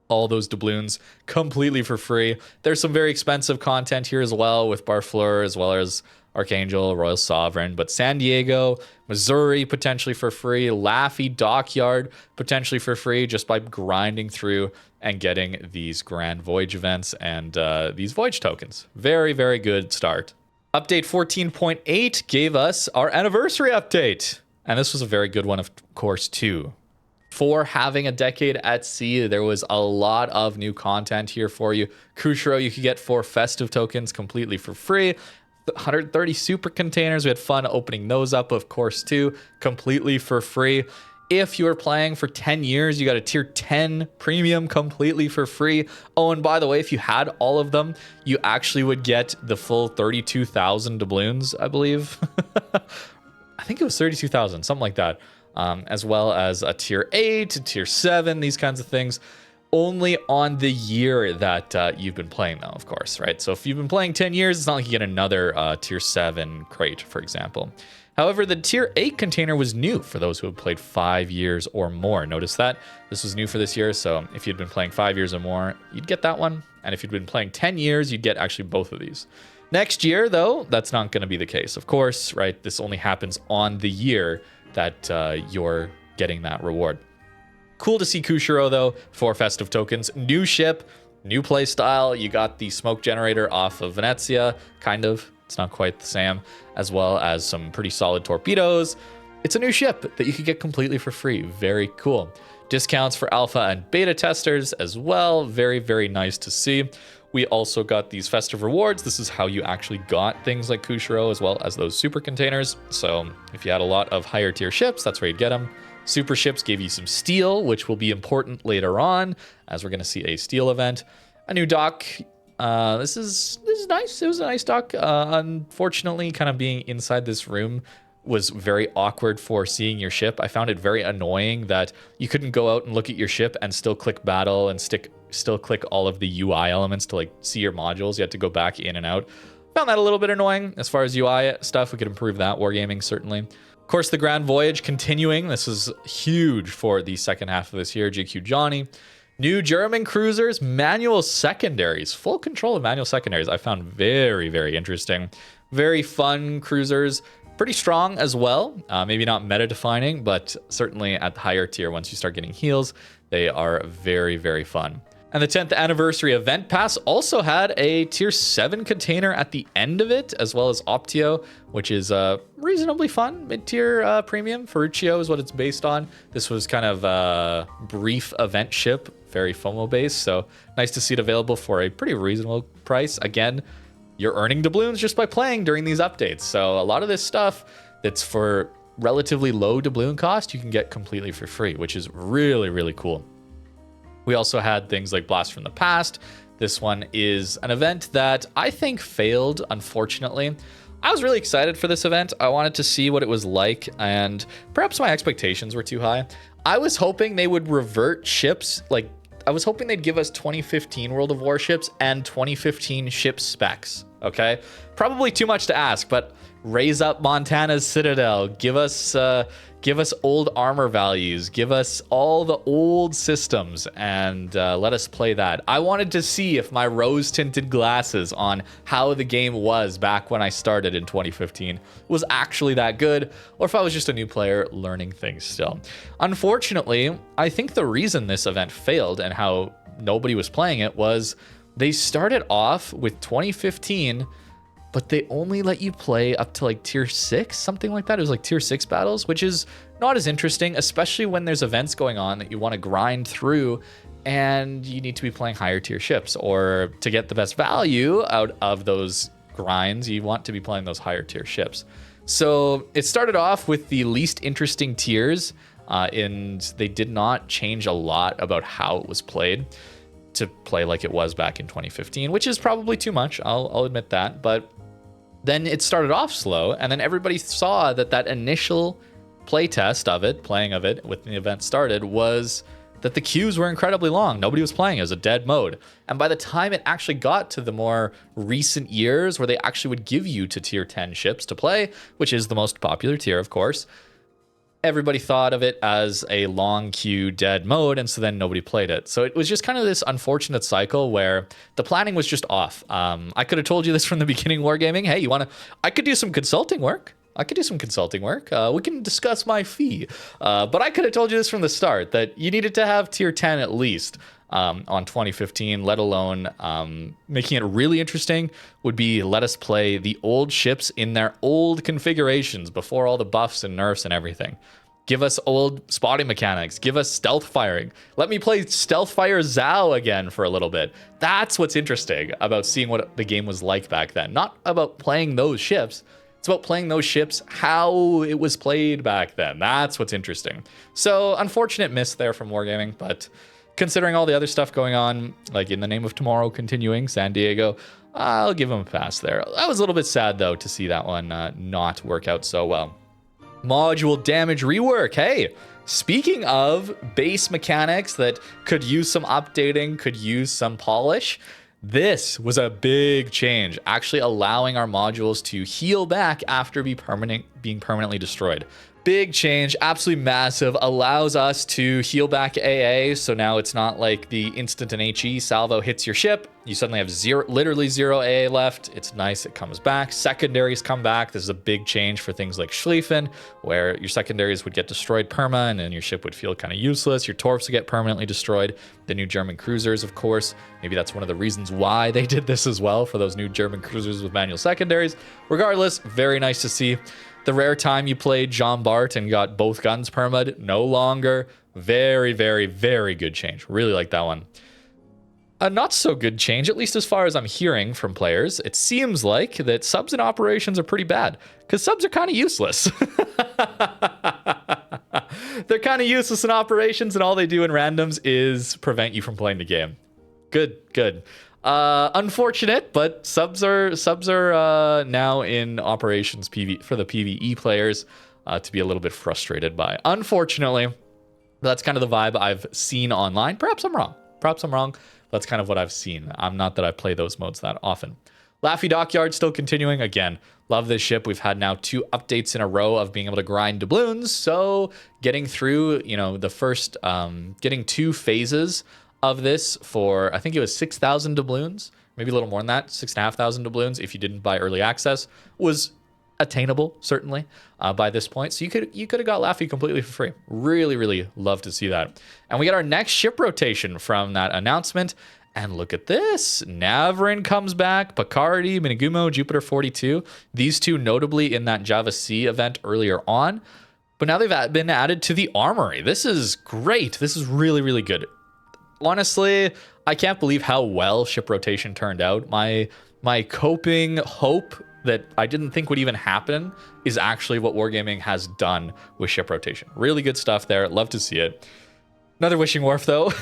All those doubloons completely for free. There's some very expensive content here as well with Barfleur as well as Archangel, Royal Sovereign, but San Diego, Missouri potentially for free, Laffy Dockyard potentially for free just by grinding through and getting these Grand Voyage events and these Voyage tokens. Very, very good start. Update 14.8 gave us our anniversary update. And this was a very good one, of course, too. For having a decade at sea, there was a lot of new content here for you. Kushiro, you could get 4 festive tokens completely for free. 130 super containers. We had fun opening those up, of course, too, completely for free. If you were playing for 10 years, you got a tier 10 premium completely for free. Oh, and by the way, if you had all of them, you actually would get the full 32,000 doubloons, I believe. I think it was 32,000, something like that. As well as a tier 8, tier 7, these kinds of things. only on the year that you've been playing, though, of course, right? So if you've been playing 10 years, it's not like you get another tier 7 crate, for example. However, the tier 8 container was new for those who have played 5 years or more. Notice that this was new for this year, so if you'd been playing 5 years or more, you'd get that one. And if you'd been playing 10 years, you'd get actually both of these. Next year, though, that's not going to be the case. Of course, right, this only happens on the year that you're getting that reward. Cool to see Kushiro, though, for Festive tokens. New ship, new play style. You got the smoke generator off of Venezia, kind of. It's not quite the same, as well as some pretty solid torpedoes. It's a new ship that you could get completely for free. Very cool. Discounts for alpha and beta testers as well. Very, very nice to see. We also got these festive rewards. This is how you actually got things like Kushiro, as well as those super containers. So if you had a lot of higher tier ships, that's where you'd get them. Super ships gave you some steel, which will be important later on, as we're going to see a steel event. A new dock. This is nice. It was a nice dock. Unfortunately, kind of being inside this room was very awkward for seeing your ship. I found it very annoying that you couldn't go out and look at your ship and still click battle and still click all of the UI elements to like see your modules. You had to go back in and out. Found that a little bit annoying. As far as UI stuff, we could improve that. Wargaming, certainly. Of course, the Grand Voyage continuing. This is huge for the second half of this year. JQ Johnny. New German cruisers, manual secondaries, full control of manual secondaries. I found very, very interesting. Very fun cruisers, pretty strong as well. Maybe not meta defining, but certainly at the higher tier, once you start getting heals, they are very, very fun. And the 10th anniversary event pass also had a tier 7 container at the end of it, as well as Optio, which is reasonably fun. Mid-tier premium. Ferruccio is what it's based on. This was kind of a brief event ship, very FOMO based. So nice to see it available for a pretty reasonable price. Again, you're earning doubloons just by playing during these updates. So a lot of this stuff that's for relatively low doubloon cost, you can get completely for free, which is really, really cool. We also had things like Blast from the Past. This one is an event that I think failed, unfortunately. I was really excited for this event. I wanted to see what it was like, and perhaps my expectations were too high. I was hoping they would revert ships. Like, I was hoping they'd give us 2015 World of Warships and 2015 ship specs, okay? Probably too much to ask, but raise up Montana's Citadel. Give us old armor values. Give us all the old systems and let us play that. I wanted to see if my rose-tinted glasses on how the game was back when I started in 2015 was actually that good, or if I was just a new player learning things still. Unfortunately, I think the reason this event failed and how nobody was playing it was they started off with 2015, but they only let you play up to like tier 6, something like that. It was like tier 6 battles, which is not as interesting, especially when there's events going on that you want to grind through and you need to be playing higher tier ships, or to get the best value out of those grinds, you want to be playing those higher tier ships. So it started off with the least interesting tiers, and they did not change a lot about how it was played to play like it was back in 2015, which is probably too much. I'll admit that, but then it started off slow, and then everybody saw that initial playtest of it, playing of it, when the event started, was that the queues were incredibly long. Nobody was playing. It was a dead mode. And by the time it actually got to the more recent years where they actually would give you to tier 10 ships to play, which is the most popular tier, of course, everybody thought of it as a long queue dead mode, and so then nobody played it. So it was just kind of this unfortunate cycle where the planning was just off. I could have told you this from the beginning, Wargaming. Hey, I could do some consulting work. We can discuss my fee. But I could have told you this from the start, that you needed to have tier 10 at least on 2015, let alone making it really interesting would be let us play the old ships in their old configurations before all the buffs and nerfs and everything. Give us old spotting mechanics. Give us stealth firing. Let me play stealth fire Zhao again for a little bit. That's what's interesting about seeing what the game was like back then. Not about playing those ships. It's about playing those ships how it was played back then. That's what's interesting. So unfortunate miss there from Wargaming, but considering all the other stuff going on, like In the Name of Tomorrow continuing, San Diego, I'll give them a pass there. I was a little bit sad, though, to see that one not work out so well. Module damage rework. Hey, speaking of base mechanics that could use some updating, could use some polish, this was a big change, actually allowing our modules to heal back after being permanently destroyed. Big change, absolutely massive, allows us to heal back AA, so now it's not like the instant an HE salvo hits your ship, you suddenly have literally zero AA left. It's nice, it comes back. Secondaries come back. This is a big change for things like Schlieffen, where your secondaries would get destroyed perma, and then your ship would feel kind of useless. Your torps would get permanently destroyed. The new German cruisers, of course, maybe that's one of the reasons why they did this as well, for those new German cruisers with manual secondaries. Regardless, very nice to see. The rare time you played Jean Bart and got both guns perma'd, no longer. Very, very, very good change. Really like that one. A not so good change, at least as far as I'm hearing from players. It seems like that subs in operations are pretty bad, because subs are kind of useless. They're kind of useless in operations, and all they do in randoms is prevent you from playing the game. Good, good. Unfortunate, but subs are now in operations for the PvE players to be a little bit frustrated by. Unfortunately, that's kind of the vibe I've seen online. Perhaps I'm wrong. That's kind of what I've seen. I'm not that I play those modes that often. Laffy Dockyard still continuing. Again, love this ship. We've had now 2 updates in a row of being able to grind doubloons. So getting through, the first, getting 2 phases of this for, I think it was 6,000 doubloons, maybe a little more than that, 6,500 doubloons if you didn't buy early access, was attainable, certainly, by this point. So you could have got Laffy completely for free. Really, really love to see that. And we got our next ship rotation from that announcement. And look at this. Navrin comes back, Picardy, Minigumo, Jupiter 42. These 2 notably in that Java C event earlier on. But now they've been added to the armory. This is great. This is really, really good. Honestly, I can't believe how well ship rotation turned out. My coping hope that I didn't think would even happen is actually what Wargaming has done with ship rotation. Really good stuff there. Love to see it. Another Wishing Wharf, though.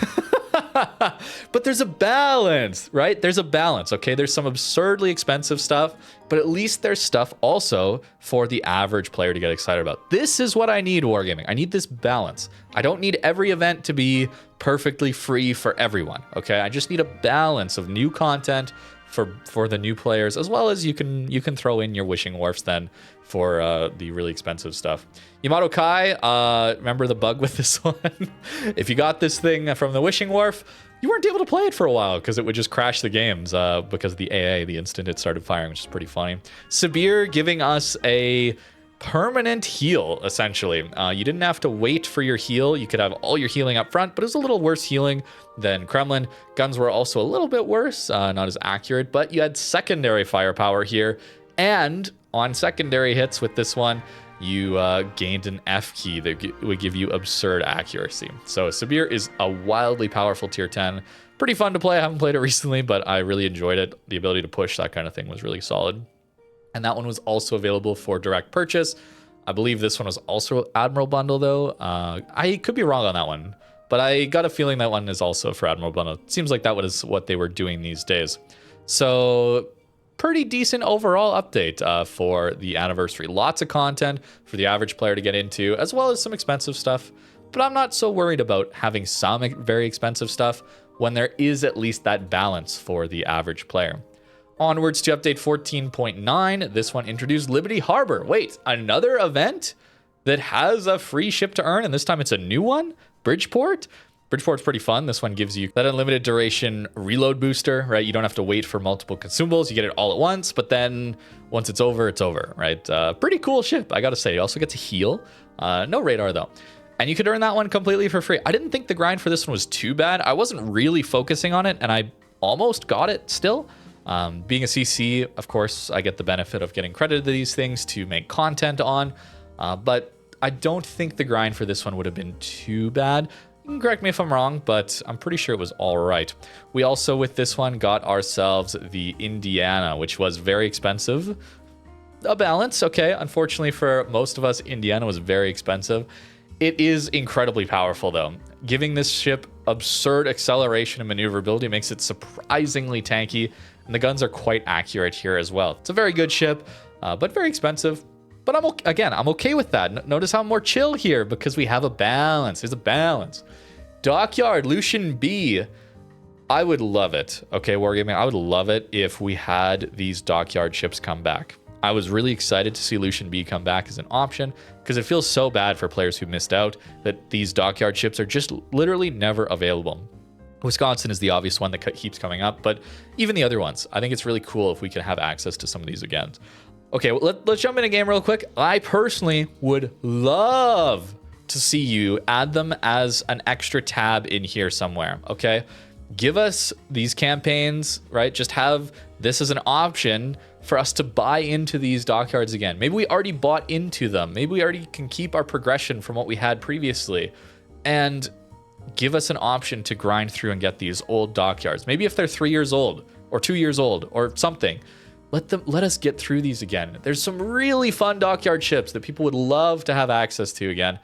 But there's a balance, right? There's a balance, okay? There's some absurdly expensive stuff, but at least there's stuff also for the average player to get excited about. This is what I need, Wargaming. I need this balance. I don't need every event to be perfectly free for everyone, okay? I just need a balance of new content for the new players, as well as you can throw in your Wishing Wharfs then for the really expensive stuff. Yamato Kai, remember the bug with this one? If you got this thing from the Wishing Wharf, you weren't able to play it for a while because it would just crash the games because of the AA the instant it started firing, which is pretty funny. Sabir giving us a permanent heal, essentially. You didn't have to wait for your heal. You could have all your healing up front, but it was a little worse healing than Kremlin. Guns were also a little bit worse, not as accurate, but you had secondary firepower here. And on secondary hits with this one, you gained an F key that would give you absurd accuracy. So Sabir is a wildly powerful tier 10. Pretty fun to play. I haven't played it recently, but I really enjoyed it. The ability to push, that kind of thing was really solid. And that one was also available for direct purchase. I believe this one was also Admiral bundle, though. I could be wrong on that one, but I got a feeling that one is also for Admiral bundle. It seems like that was what they were doing these days. So pretty decent overall update for the anniversary. Lots of content for the average player to get into, as well as some expensive stuff. But I'm not so worried about having some very expensive stuff when there is at least that balance for the average player. Onwards to update 14.9. This one introduced Liberty Harbor. Wait, another event that has a free ship to earn, and this time it's a new one? Bridgeport? Bridgeport's pretty fun. This one gives you that unlimited duration reload booster, right? You don't have to wait for multiple consumables. You get it all at once, but then once it's over, right? Pretty cool ship, I gotta say. You also get to heal. No radar, though. And you could earn that one completely for free. I didn't think the grind for this one was too bad. I wasn't really focusing on it, and I almost got it still. Being a CC, of course, I get the benefit of getting credited to these things to make content on, but I don't think the grind for this one would have been too bad. You can correct me if I'm wrong, but I'm pretty sure it was all right. We also, with this one, got ourselves the Indiana, which was very expensive. A balance, okay. Unfortunately for most of us, Indiana was very expensive. It is incredibly powerful, though. Giving this ship absurd acceleration and maneuverability makes it surprisingly tanky, and the guns are quite accurate here as well. It's a very good ship, but very expensive. But I'm okay with that. Notice how I'm more chill here because we have a balance. There's a balance. Dockyard, Lucian B. I would love it. Okay, Wargaming, I would love it if we had these dockyard ships come back. I was really excited to see Lucian B come back as an option because it feels so bad for players who missed out that these dockyard ships are just literally never available. Wisconsin is the obvious one that keeps coming up, but even the other ones, I think it's really cool if we can have access to some of these again. Okay, well, let's jump in a game real quick. I personally would love to see you add them as an extra tab in here somewhere, okay? Give us these campaigns, right? Just have this as an option for us to buy into these dockyards again. Maybe we already bought into them. Maybe we already can keep our progression from what we had previously and give us an option to grind through and get these old dockyards. Maybe if they're 3 years old or 2 years old or something, let us get through these again. There's some really fun dockyard ships that people would love to have access to again.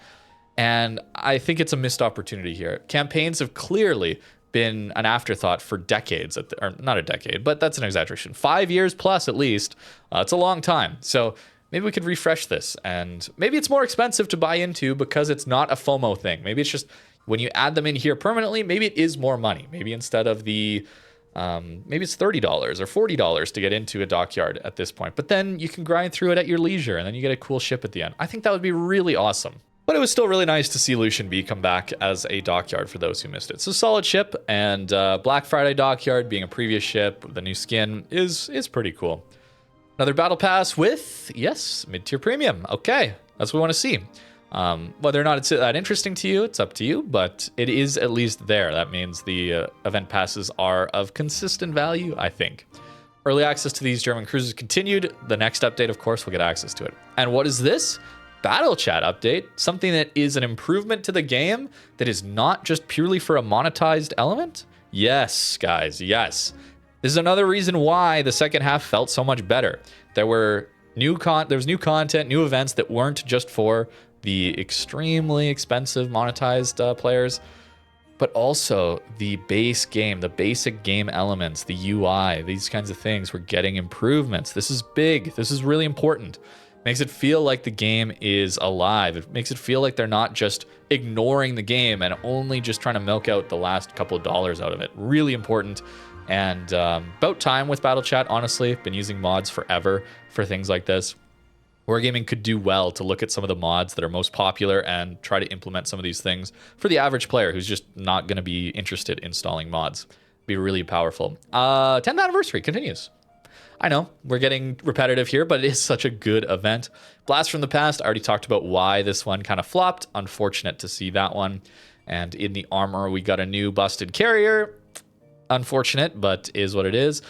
And I think it's a missed opportunity here. Campaigns have clearly been an afterthought for decades, or not a decade, but that's an exaggeration. 5 years plus at least. It's a long time. So maybe we could refresh this, and maybe it's more expensive to buy into because it's not a FOMO thing. Maybe it's just when you add them in here permanently, maybe it is more money. Maybe instead of the, maybe it's $30 or $40 to get into a dockyard at this point, but then you can grind through it at your leisure and then you get a cool ship at the end. I think that would be really awesome. But it was still really nice to see Lucian B come back as a dockyard for those who missed it. So solid ship, and Black Friday dockyard being a previous ship with the new skin is pretty cool. Another battle pass with, yes, mid-tier premium. Okay, that's what we want to see. Whether or not it's that interesting to you, it's up to you, but it is at least there. That means the event passes are of consistent value, I think. Early access to these German cruisers continued. The next update, of course, we'll get access to it. And what is this? Battle chat update, something that is an improvement to the game that is not just purely for a monetized element? Yes, guys, yes. This is another reason why the second half felt so much better. There was new content, new events that weren't just for the extremely expensive monetized players, but also the base game, the basic game elements, the UI, these kinds of things. We're getting improvements. This is big. This is really important. Makes it feel like the game is alive. It makes it feel like they're not just ignoring the game and only just trying to milk out the last couple of dollars out of it. Really important. And about time with Battle Chat, honestly. Been using mods forever for things like this. Wargaming could do well to look at some of the mods that are most popular and try to implement some of these things for the average player who's just not going to be interested in installing mods. Be really powerful. 10th anniversary continues. I know we're getting repetitive here, but it is such a good event. Blast from the Past, I already talked about why this one kind of flopped. Unfortunate to see that one. And in the armor, we got a new busted carrier. Unfortunate, but is what it is.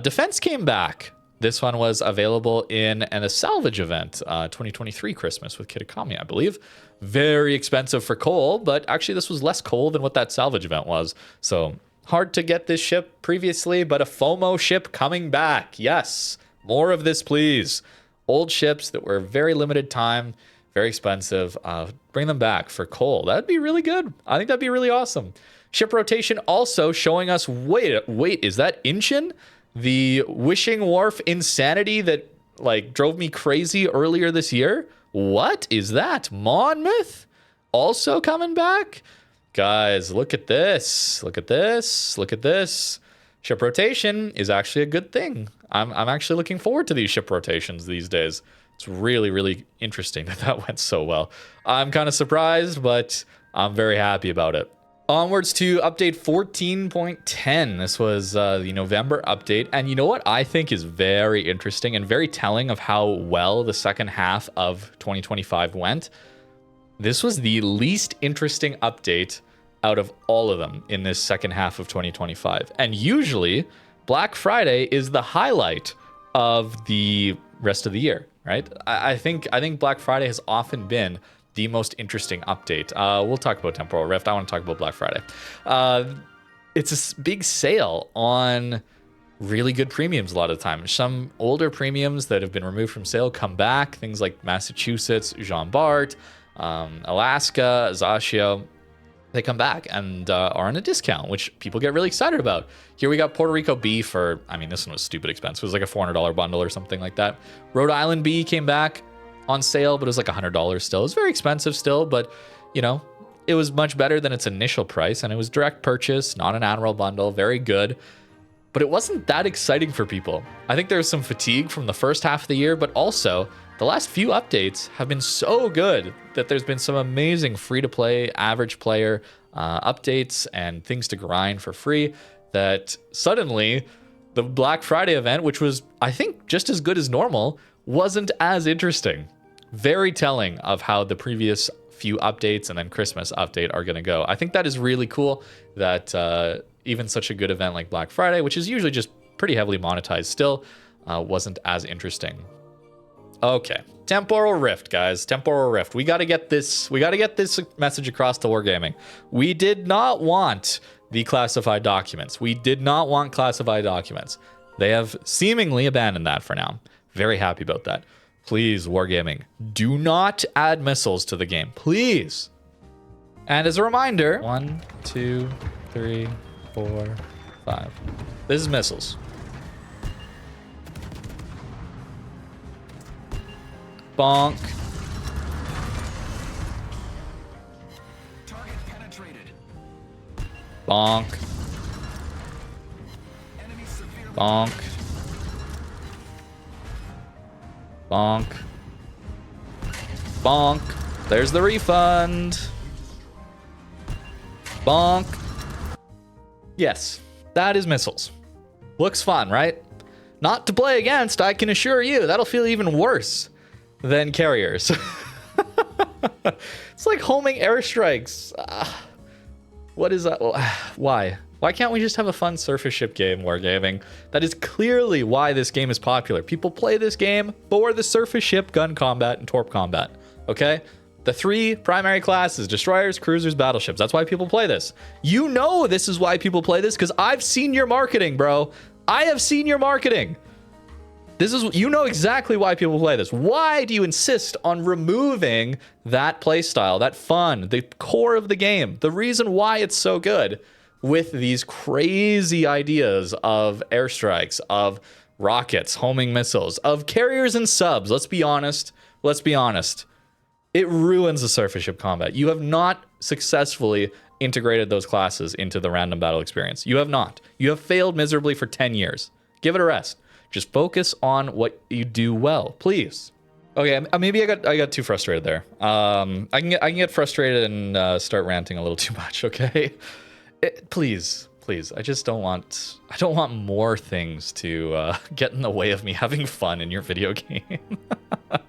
Defense came back. This one was available in a salvage event, 2023 Christmas with Kitakami, I believe. Very expensive for coal, but actually this was less coal than what that salvage event was. So hard to get this ship previously, but a FOMO ship coming back. Yes, more of this, please. Old ships that were very limited time, very expensive. Bring them back for coal. That'd be really good. I think that'd be really awesome. Ship rotation also showing us, wait, is that Inchin? The Wishing Wharf insanity that like drove me crazy earlier this year? What is that? Monmouth also coming back? Guys, look at this. Look at this. Look at this. Ship rotation is actually a good thing. I'm actually looking forward to these ship rotations these days. It's really, really interesting that went so well. I'm kind of surprised, but I'm very happy about it. Onwards to update 14.10. This was the November update. And you know what I think is very interesting and very telling of how well the second half of 2025 went? This was the least interesting update out of all of them in this second half of 2025. And usually, Black Friday is the highlight of the rest of the year, right? I think Black Friday has often been the most interesting update. We'll talk about Temporal Rift. I want to talk about Black Friday. It's a big sale on really good premiums a lot of the time. Some older premiums that have been removed from sale come back. Things like Massachusetts, Jean Bart, Alaska, Azatio, they come back and are on a discount, which people get really excited about. Here we got Puerto Rico B for, I mean, this one was stupid expensive. It was like a $400 bundle or something like that. Rhode Island B came back on sale, but it was like $100 still. It was very expensive still, but you know, it was much better than its initial price, and it was direct purchase, not an Admiral bundle, very good. But it wasn't that exciting for people. I think there's some fatigue from the first half of the year, but also the last few updates have been so good that there's been some amazing free-to-play, average player updates and things to grind for free that suddenly the Black Friday event, which was, I think, just as good as normal, wasn't as interesting. Very telling of how the previous few updates and then Christmas update are going to go. I think that is really cool that even such a good event like Black Friday, which is usually just pretty heavily monetized still, wasn't as interesting. Okay, Temporal Rift, guys. Temporal Rift. We got to get this message across to Wargaming. We did not want the classified documents. We did not want classified documents. They have seemingly abandoned that for now. Very happy about that. Please, Wargaming, do not add missiles to the game. Please. And as a reminder, 1, 2, 3, 4, 5. This is missiles. Bonk. Target penetrated. Bonk. Enemy severely Bonk. Bonk. Bonk. There's the refund. Bonk. Yes, that is missiles. Looks fun, right? Not to play against, I can assure you. That'll feel even worse than carriers. It's like homing airstrikes. What is that? Why? Why can't we just have a fun surface ship game, Wargaming? That is clearly why this game is popular. People play this game for the surface ship gun combat and torp combat, okay? The 3 primary classes, destroyers, cruisers, battleships. That's why people play this. You know this is why people play this because I've seen your marketing, bro. I have seen your marketing. You know exactly why people play this. Why do you insist on removing that playstyle, that fun, the core of the game, the reason why it's so good with these crazy ideas of airstrikes, of rockets, homing missiles, of carriers and subs? Let's be honest. Let's be honest. It ruins the surface ship combat. You have not successfully integrated those classes into the random battle experience. You have not. You have failed miserably for 10 years. Give it a rest. Just focus on what you do well, please. Okay, maybe I got too frustrated there. I can get frustrated and start ranting a little too much. Okay, please, I just don't want more things to get in the way of me having fun in your video game.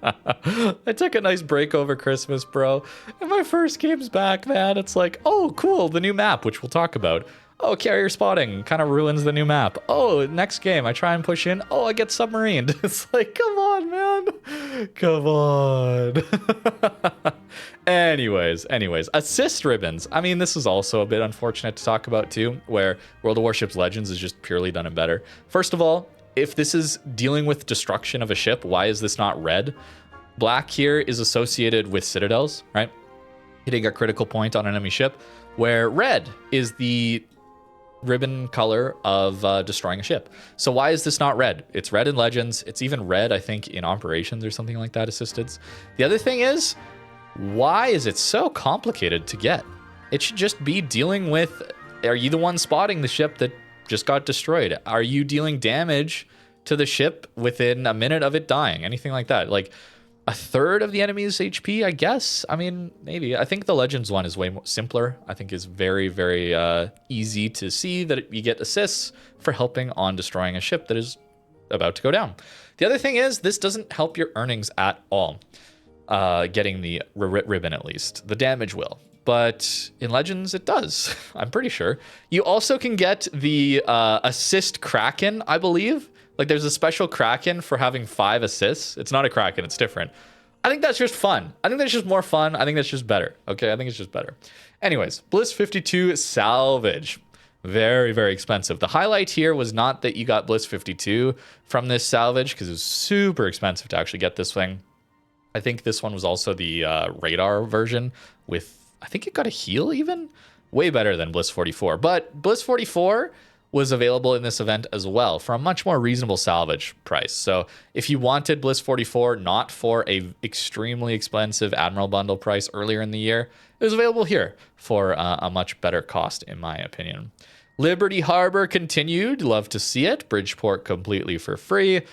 I took a nice break over Christmas, bro, and my first game's back, man. It's like, oh, cool, the new map, which we'll talk about. Oh, carrier spotting kind of ruins the new map. Oh, next game, I try and push in. Oh, I get submarined. It's like, come on, man. Come on. Anyways, assist ribbons. I mean, this is also a bit unfortunate to talk about too, where World of Warships Legends is just purely done it better. First of all, if this is dealing with destruction of a ship, why is this not red? Black here is associated with citadels, right? Hitting a critical point on an enemy ship, where red is the ribbon color of destroying a ship. So why is this not red? It's red in Legends. It's even red, I think, in Operations or something like that, assisteds. The other thing is, why is it so complicated to get? It should just be dealing with, are you the one spotting the ship that just got destroyed? Are you dealing damage to the ship within a minute of it dying? Anything like that. Like a third of the enemy's HP, I guess. I mean, maybe. I think the Legends one is way more simpler. I think is very, very easy to see that you get assists for helping on destroying a ship that is about to go down. The other thing is, this doesn't help your earnings at all. Getting the ribbon, at least. The damage will. But in Legends, it does. I'm pretty sure. You also can get the assist Kraken, I believe. Like, there's a special Kraken for having 5 assists. It's not a Kraken, it's different. I think that's just fun. I think that's just more fun. I think that's just better. Okay, I think it's just better. Anyways, Bliss 52 salvage. Very, very expensive. The highlight here was not that you got Bliss 52 from this salvage, because it was super expensive to actually get this thing. I think this one was also the radar version with, I think it got a heal even? Way better than Bliss 44. But Bliss 44 was available in this event as well for a much more reasonable salvage price. So if you wanted Bliss 44 not for a extremely expensive Admiral bundle price earlier in the year, it was available here for a much better cost, in my opinion. Liberty Harbor continued. Love to see it. Bridgeport completely for free.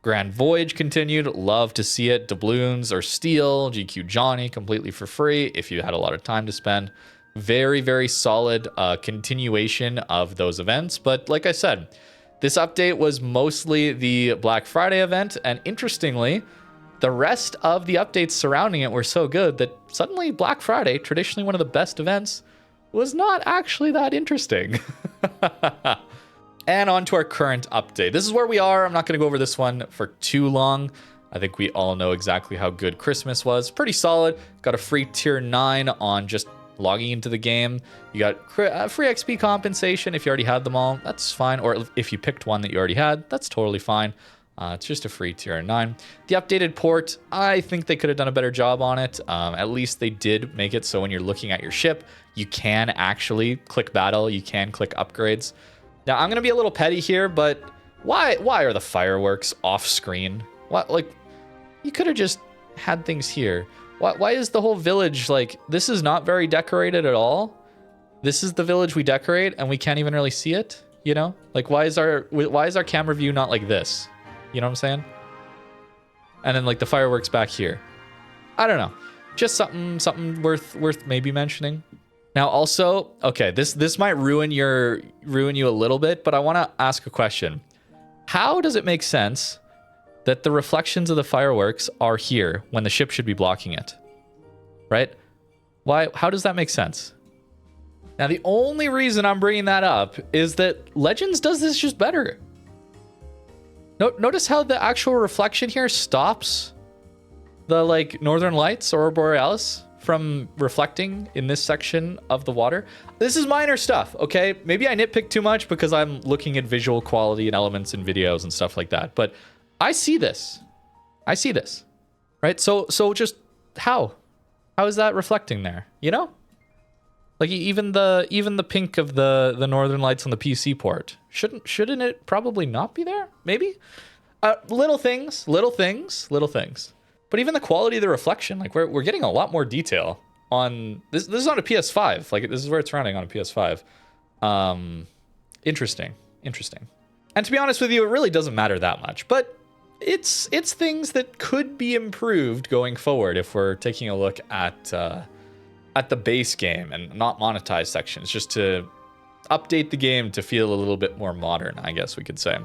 Grand Voyage continued. Love to see it. Doubloons or Steel, GQ Johnny completely for free if you had a lot of time to spend. Very, very solid continuation of those events. But like I said, this update was mostly the Black Friday event. And interestingly, the rest of the updates surrounding it were so good that suddenly Black Friday, traditionally one of the best events, was not actually that interesting. And on to our current update. This is where we are. I'm not going to go over this one for too long. I think we all know exactly how good Christmas was. Pretty solid. Got a free tier 9 on just logging into the game. You got free XP compensation if you already had them all. That's fine. Or if you picked one that you already had, that's totally fine. It's just a free tier 9. The updated port, I think they could have done a better job on it. At least they did make it so when you're looking at your ship, you can actually click battle. You can click upgrades. Now, I'm going to be a little petty here, but why are the fireworks off screen? What, like, you could have just had things here. Why is the whole village like, this is not very decorated at all? This is the village we decorate and we can't even really see it, you know? Like, why is our camera view not like this? You know what I'm saying? And then like the fireworks back here. I don't know. Just something worth maybe mentioning. Now also, okay, this might ruin you a little bit, but I want to ask a question. How does it make sense that the reflections of the fireworks are here when the ship should be blocking it? Right? How does that make sense? Now, the only reason I'm bringing that up is that Legends does this just better. Notice how the actual reflection here stops the like Northern Lights, Aurora Borealis, from reflecting in this section of the water. This is minor stuff, okay? Maybe I nitpick too much because I'm looking at visual quality and elements in videos and stuff like that, but I see this. Right? So just how is that reflecting there? You know? Like even the pink of the Northern Lights on the PC port. Shouldn't it probably not be there? Maybe? Little things. But even the quality of the reflection, like we're getting a lot more detail on this. This is on a PS5. Like this is where it's running on a PS5. Interesting. And to be honest with you, it really doesn't matter that much. But it's things that could be improved going forward if we're taking a look at the base game and not monetized sections, just to update the game to feel a little bit more modern, I guess we could say.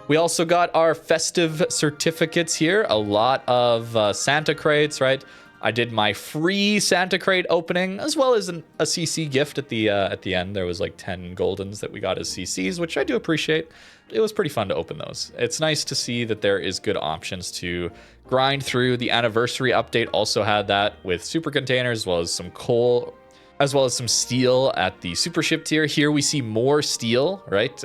We also got our festive certificates here, a lot of Santa crates, right? I did my free Santa crate opening, as well as a CC gift at the end. There was like 10 goldens that we got as CCs, which I do appreciate. It was pretty fun to open those. It's nice to see that there is good options to grind through. The anniversary update also had that with super containers, as well as some coal, as well as some steel at the super ship tier. Here we see more steel, right?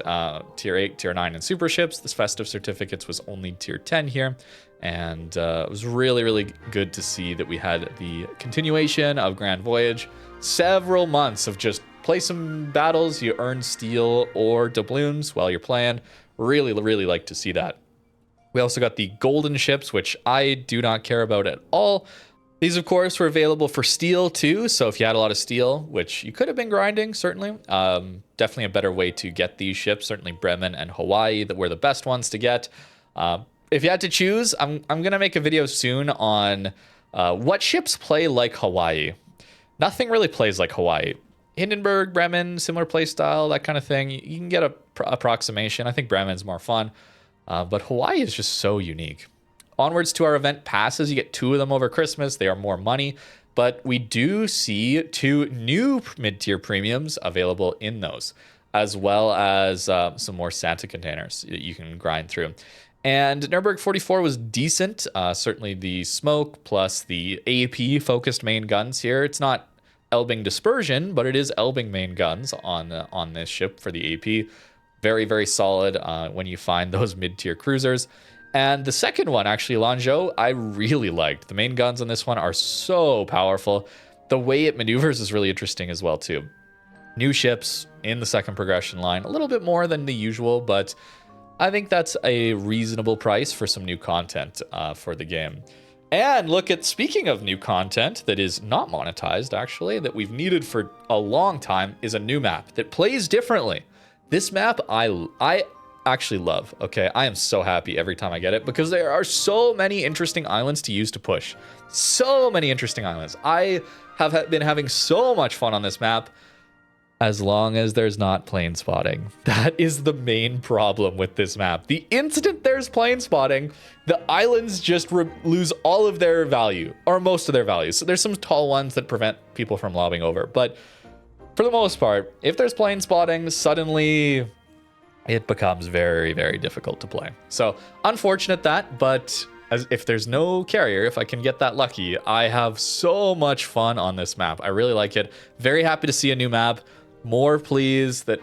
Tier 8, tier 9, and super ships. This festive certificates was only tier 10 here. And it was really, really good to see that we had the continuation of Grand Voyage. Several months of just play some battles, you earn steel or doubloons while you're playing. Really, really like to see that. We also got the golden ships, which I do not care about at all. These, of course, were available for steel too. So if you had a lot of steel, which you could have been grinding, certainly, definitely a better way to get these ships. Certainly Bremen and Hawaii that were the best ones to get. If you had to choose, I'm going to make a video soon on what ships play like Hawaii. Nothing really plays like Hawaii. Hindenburg, Bremen, similar play style, that kind of thing. You can get a approximation. I think Bremen's more fun. But Hawaii is just so unique. Onwards to our event passes. You get 2 of them over Christmas. They are more money. But we do see 2 new mid-tier premiums available in those, as well as some more Santa containers that you can grind through. And Nuremberg 44 was decent. Certainly the smoke plus the AP focused main guns here. It's not Elbing dispersion, but it is Elbing main guns on this ship for the AP. Very, very solid when you find those mid-tier cruisers. And the second one, actually, Lanzhou, I really liked. The main guns on this one are so powerful. The way it maneuvers is really interesting as well, too. new ships in the second progression line. A little bit more than the usual, but I think that's a reasonable price for some new content for the game. And look at, speaking of new content that is not monetized, actually, that we've needed for a long time, is a new map that plays differently. This map I actually love, okay? I am so happy every time I get it because there are so many interesting islands to use to push. So many interesting islands. I have been having so much fun on this map. As long as there's not plane spotting. That is the main problem with this map. The instant there's plane spotting, the islands just lose all of their value, or most of their value. So there's some tall ones that prevent people from lobbing over. But for the most part, if there's plane spotting, suddenly it becomes very, very difficult to play. So unfortunate that, but if there's no carrier, if I can get that lucky, I have so much fun on this map. I really like it. Very happy to see a new map. More, please, that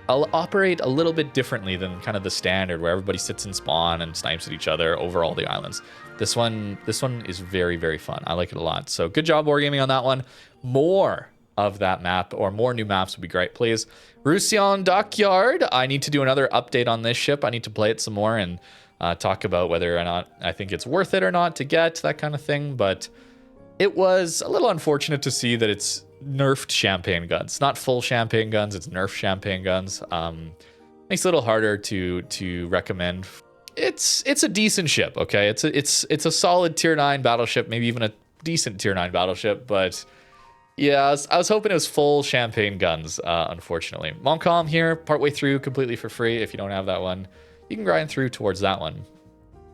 I'll operate a little bit differently than kind of the standard where everybody sits in spawn and snipes at each other over all the islands. This one is very, very fun. I like it a lot. So good job, Wargaming, on that one. More of that map, or more new maps would be great, please. Roussillon Dockyard. I need to do another update on this ship. I need to play it some more and talk about whether or not I think it's worth it or not to get, that kind of thing. But it was a little unfortunate to see that it's nerfed champagne guns. Not full champagne guns, it's nerfed champagne guns. Makes it a little harder to recommend. It's a decent ship, okay? It's a solid tier 9 battleship, maybe even a decent tier 9 battleship, but yeah, I was hoping it was full champagne guns, unfortunately. Montcalm here, partway through, completely for free. If you don't have that one, you can grind through towards that one.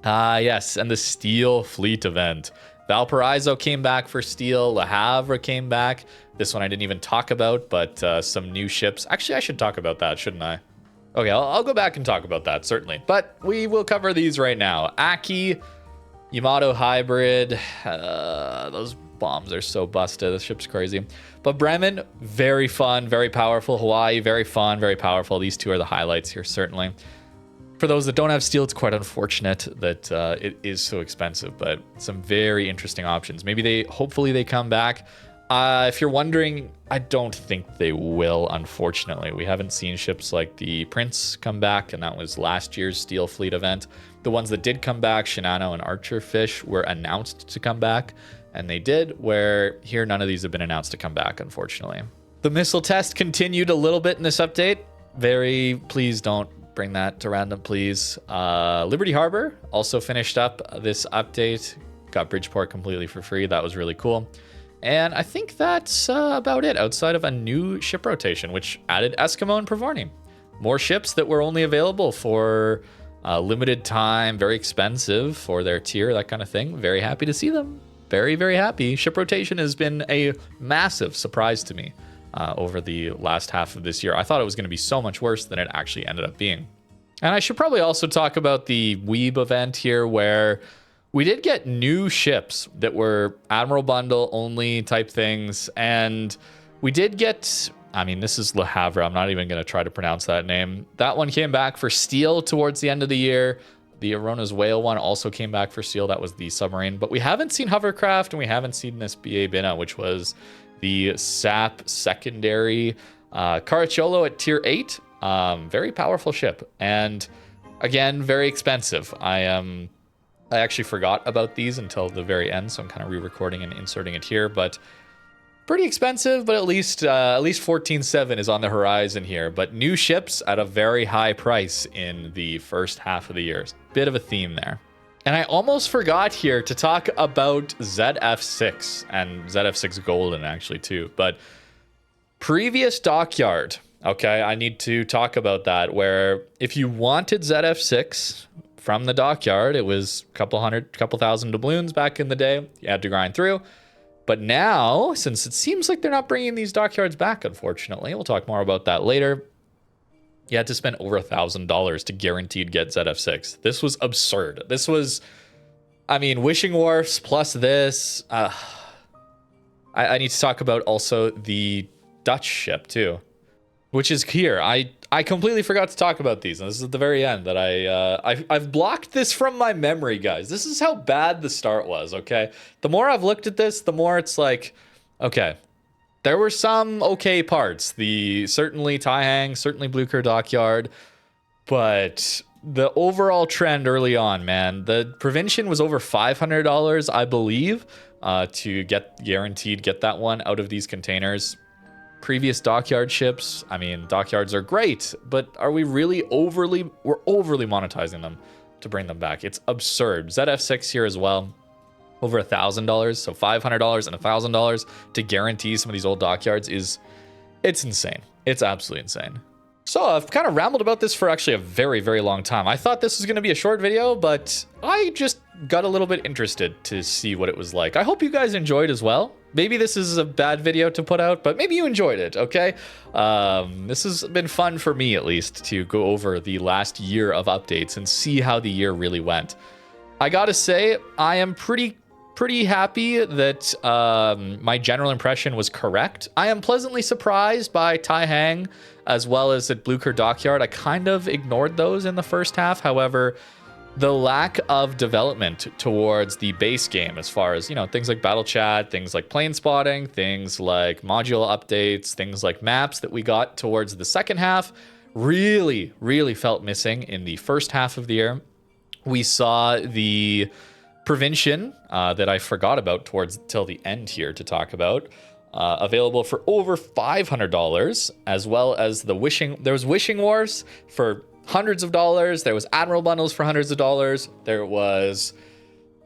Yes, and the Steel Fleet event. Valparaiso came back for Steel. Le Havre came back. This one I didn't even talk about, but some new ships. Actually, I should talk about that, shouldn't I? Okay, I'll go back and talk about that, certainly. But we will cover these right now. Aki, Yamato Hybrid. Those bombs are so busted. This ship's crazy. But Bremen, very fun, very powerful. Hawaii, very fun, very powerful. These two are the highlights here, certainly. For those that don't have steel, it's quite unfortunate that it is so expensive, but some very interesting options. Hopefully they come back. If you're wondering, I don't think they will, unfortunately. We haven't seen ships like the Prince come back, and that was last year's Steel Fleet event. The ones that did come back, Shinano and Archerfish, were announced to come back, and they did, where here none of these have been announced to come back, unfortunately. The missile test continued a little bit in this update. Please don't bring that to random, please. Liberty Harbor also finished up this update. Got Bridgeport completely for free. That was really cool. And I think that's about it, outside of a new ship rotation, which added Eskimo and Pravourny. More ships that were only available for limited time, very expensive for their tier, that kind of thing. Very happy to see them. Very, very happy. Ship rotation has been a massive surprise to me over the last half of this year. I thought it was going to be so much worse than it actually ended up being. And I should probably also talk about the Weeb event here, where we did get new ships that were Admiral Bundle only type things. And we did get, this is Le Havre. I'm not even going to try to pronounce that name. That one came back for Steel towards the end of the year. The Arona's Whale one also came back for Steel. That was the submarine. But we haven't seen Hovercraft, and we haven't seen this BA Bina, which was the SAP secondary. Caracciolo at tier 8. Very powerful ship. And again, very expensive. I actually forgot about these until the very end, so I'm kind of re-recording and inserting it here. But pretty expensive, but at least 14.7 is on the horizon here. But new ships at a very high price in the first half of the year. Bit of a theme there. And I almost forgot here to talk about ZF6 and ZF6 Golden, actually, too. But previous Dockyard, okay, I need to talk about that, where if you wanted ZF6 from the Dockyard, it was a couple thousand doubloons back in the day. You had to grind through. But now, since it seems like they're not bringing these Dockyards back, unfortunately, we'll talk more about that later, you had to spend over $1,000 to guaranteed get ZF6. This was absurd. This was, Wishing Wharfs plus this. I need to talk about also the Dutch ship too, which is here. I completely forgot to talk about these. And this is at the very end that I've blocked this from my memory, guys. This is how bad the start was, okay? The more I've looked at this, the more it's like, okay, There were some okay parts. Certainly Taihang, certainly Blucher Dockyard, but the overall trend early on, man, the Provincian was over $500, I believe, to get that one out of these containers. Previous dockyard ships, I mean, dockyards are great, but are we really we're overly monetizing them to bring them back? It's absurd. ZF6 here as well, over $1,000, so $500 and $1,000 to guarantee some of these old dockyards it's insane. It's absolutely insane. So I've kind of rambled about this for actually a very, very long time. I thought this was going to be a short video, but I just got a little bit interested to see what it was like. I hope you guys enjoyed as well. Maybe this is a bad video to put out, but maybe you enjoyed it, okay? This has been fun for me, at least, to go over the last year of updates and see how the year really went. I gotta say, I am pretty happy that my general impression was correct. I am pleasantly surprised by Taihang as well as at Blucher Dockyard. I kind of ignored those in the first half. However, the lack of development towards the base game, as far as, you know, things like battle chat, things like plane spotting, things like module updates, things like maps that we got towards the second half, really, really felt missing in the first half of the year. We saw the Provincian that I forgot about till the end here to talk about, available for over $500, as well as there was Wishing Wars for hundreds of dollars. There was Admiral bundles for hundreds of dollars. There was,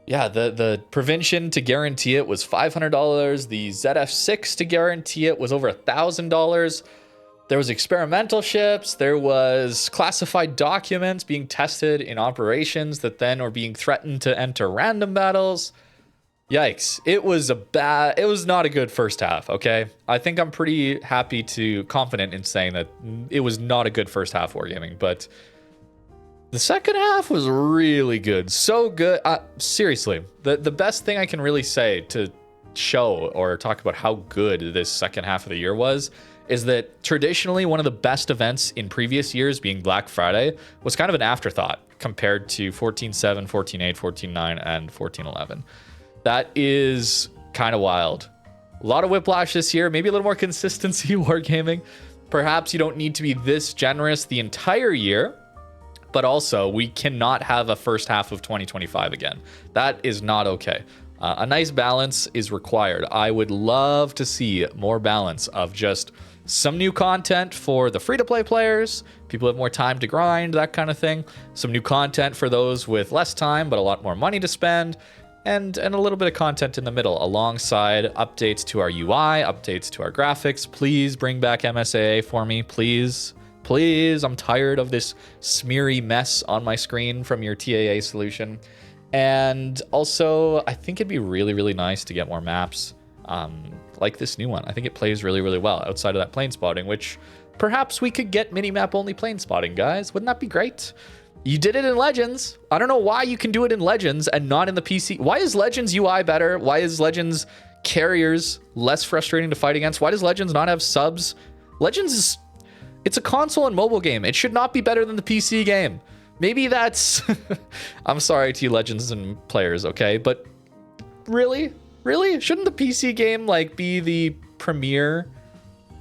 yeah, the Provincian to guarantee it was $500. The ZF6 to guarantee it was over $1,000. There was experimental ships. There was classified documents being tested in operations that then are being threatened to enter random battles. Yikes. It was not a good first half, okay? I think I'm pretty confident in saying that it was not a good first half wargaming, but the second half was really good. So good. Seriously, the best thing I can really say to show or talk about how good this second half of the year was is that traditionally one of the best events in previous years, being Black Friday, was kind of an afterthought compared to 14.7, 14.8, 14.9, and 14.11. That is kind of wild. A lot of whiplash this year, maybe a little more consistency wargaming. Perhaps you don't need to be this generous the entire year, but also we cannot have a first half of 2025 again. That is not okay. A nice balance is required. I would love to see more balance of just some new content for the free-to-play players, people have more time to grind, that kind of thing. Some new content for those with less time but a lot more money to spend, and a little bit of content in the middle alongside updates to our UI, updates to our graphics. Please bring back MSAA for me, please. Please, I'm tired of this smeary mess on my screen from your TAA solution. And also, I think it'd be really, really nice to get more maps like this new one. I think it plays really, really well outside of that plane spotting, which perhaps we could get mini-map only plane spotting, guys. Wouldn't that be great? You did it in Legends. I don't know why you can do it in Legends and not in the PC. Why is Legends UI better? Why is Legends carriers less frustrating to fight against? Why does Legends not have subs? Legends it's a console and mobile game. It should not be better than the PC game. Maybe that's... I'm sorry to you Legends and players, okay? But really? Really? Shouldn't the PC game like be the premier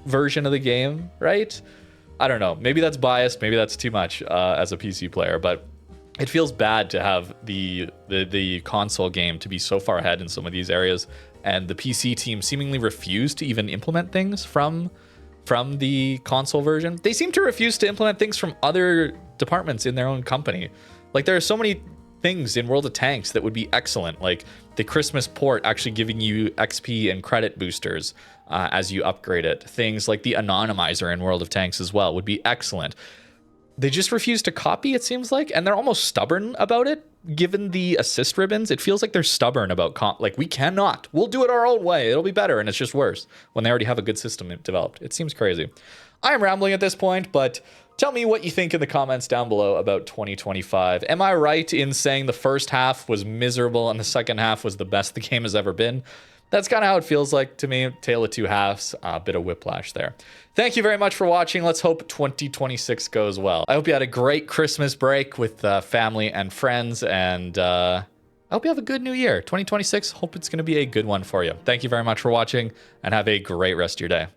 version of the game, right? I don't know. Maybe that's biased. Maybe that's too much as a PC player, but it feels bad to have the console game to be so far ahead in some of these areas, and the PC team seemingly refuse to even implement things from the console version. They seem to refuse to implement things from other departments in their own company. Like, there are so many things in World of Tanks that would be excellent, like the Christmas port actually giving you XP and credit boosters as you upgrade it. Things like the anonymizer in World of Tanks as well would be excellent. They just refuse to copy, it seems like, and they're almost stubborn about it. Given the assist ribbons, it feels like they're stubborn about like, we cannot. We'll do it our own way. It'll be better, and it's just worse when they already have a good system developed. It seems crazy. I am rambling at this point, but tell me what you think in the comments down below about 2025. Am I right in saying the first half was miserable and the second half was the best the game has ever been? That's kind of how it feels like to me. Tale of two halves, a bit of whiplash there. Thank you very much for watching. Let's hope 2026 goes well. I hope you had a great Christmas break with family and friends, and I I hope you have a good new year. 2026, hope it's going to be a good one for you. Thank you very much for watching, and have a great rest of your day.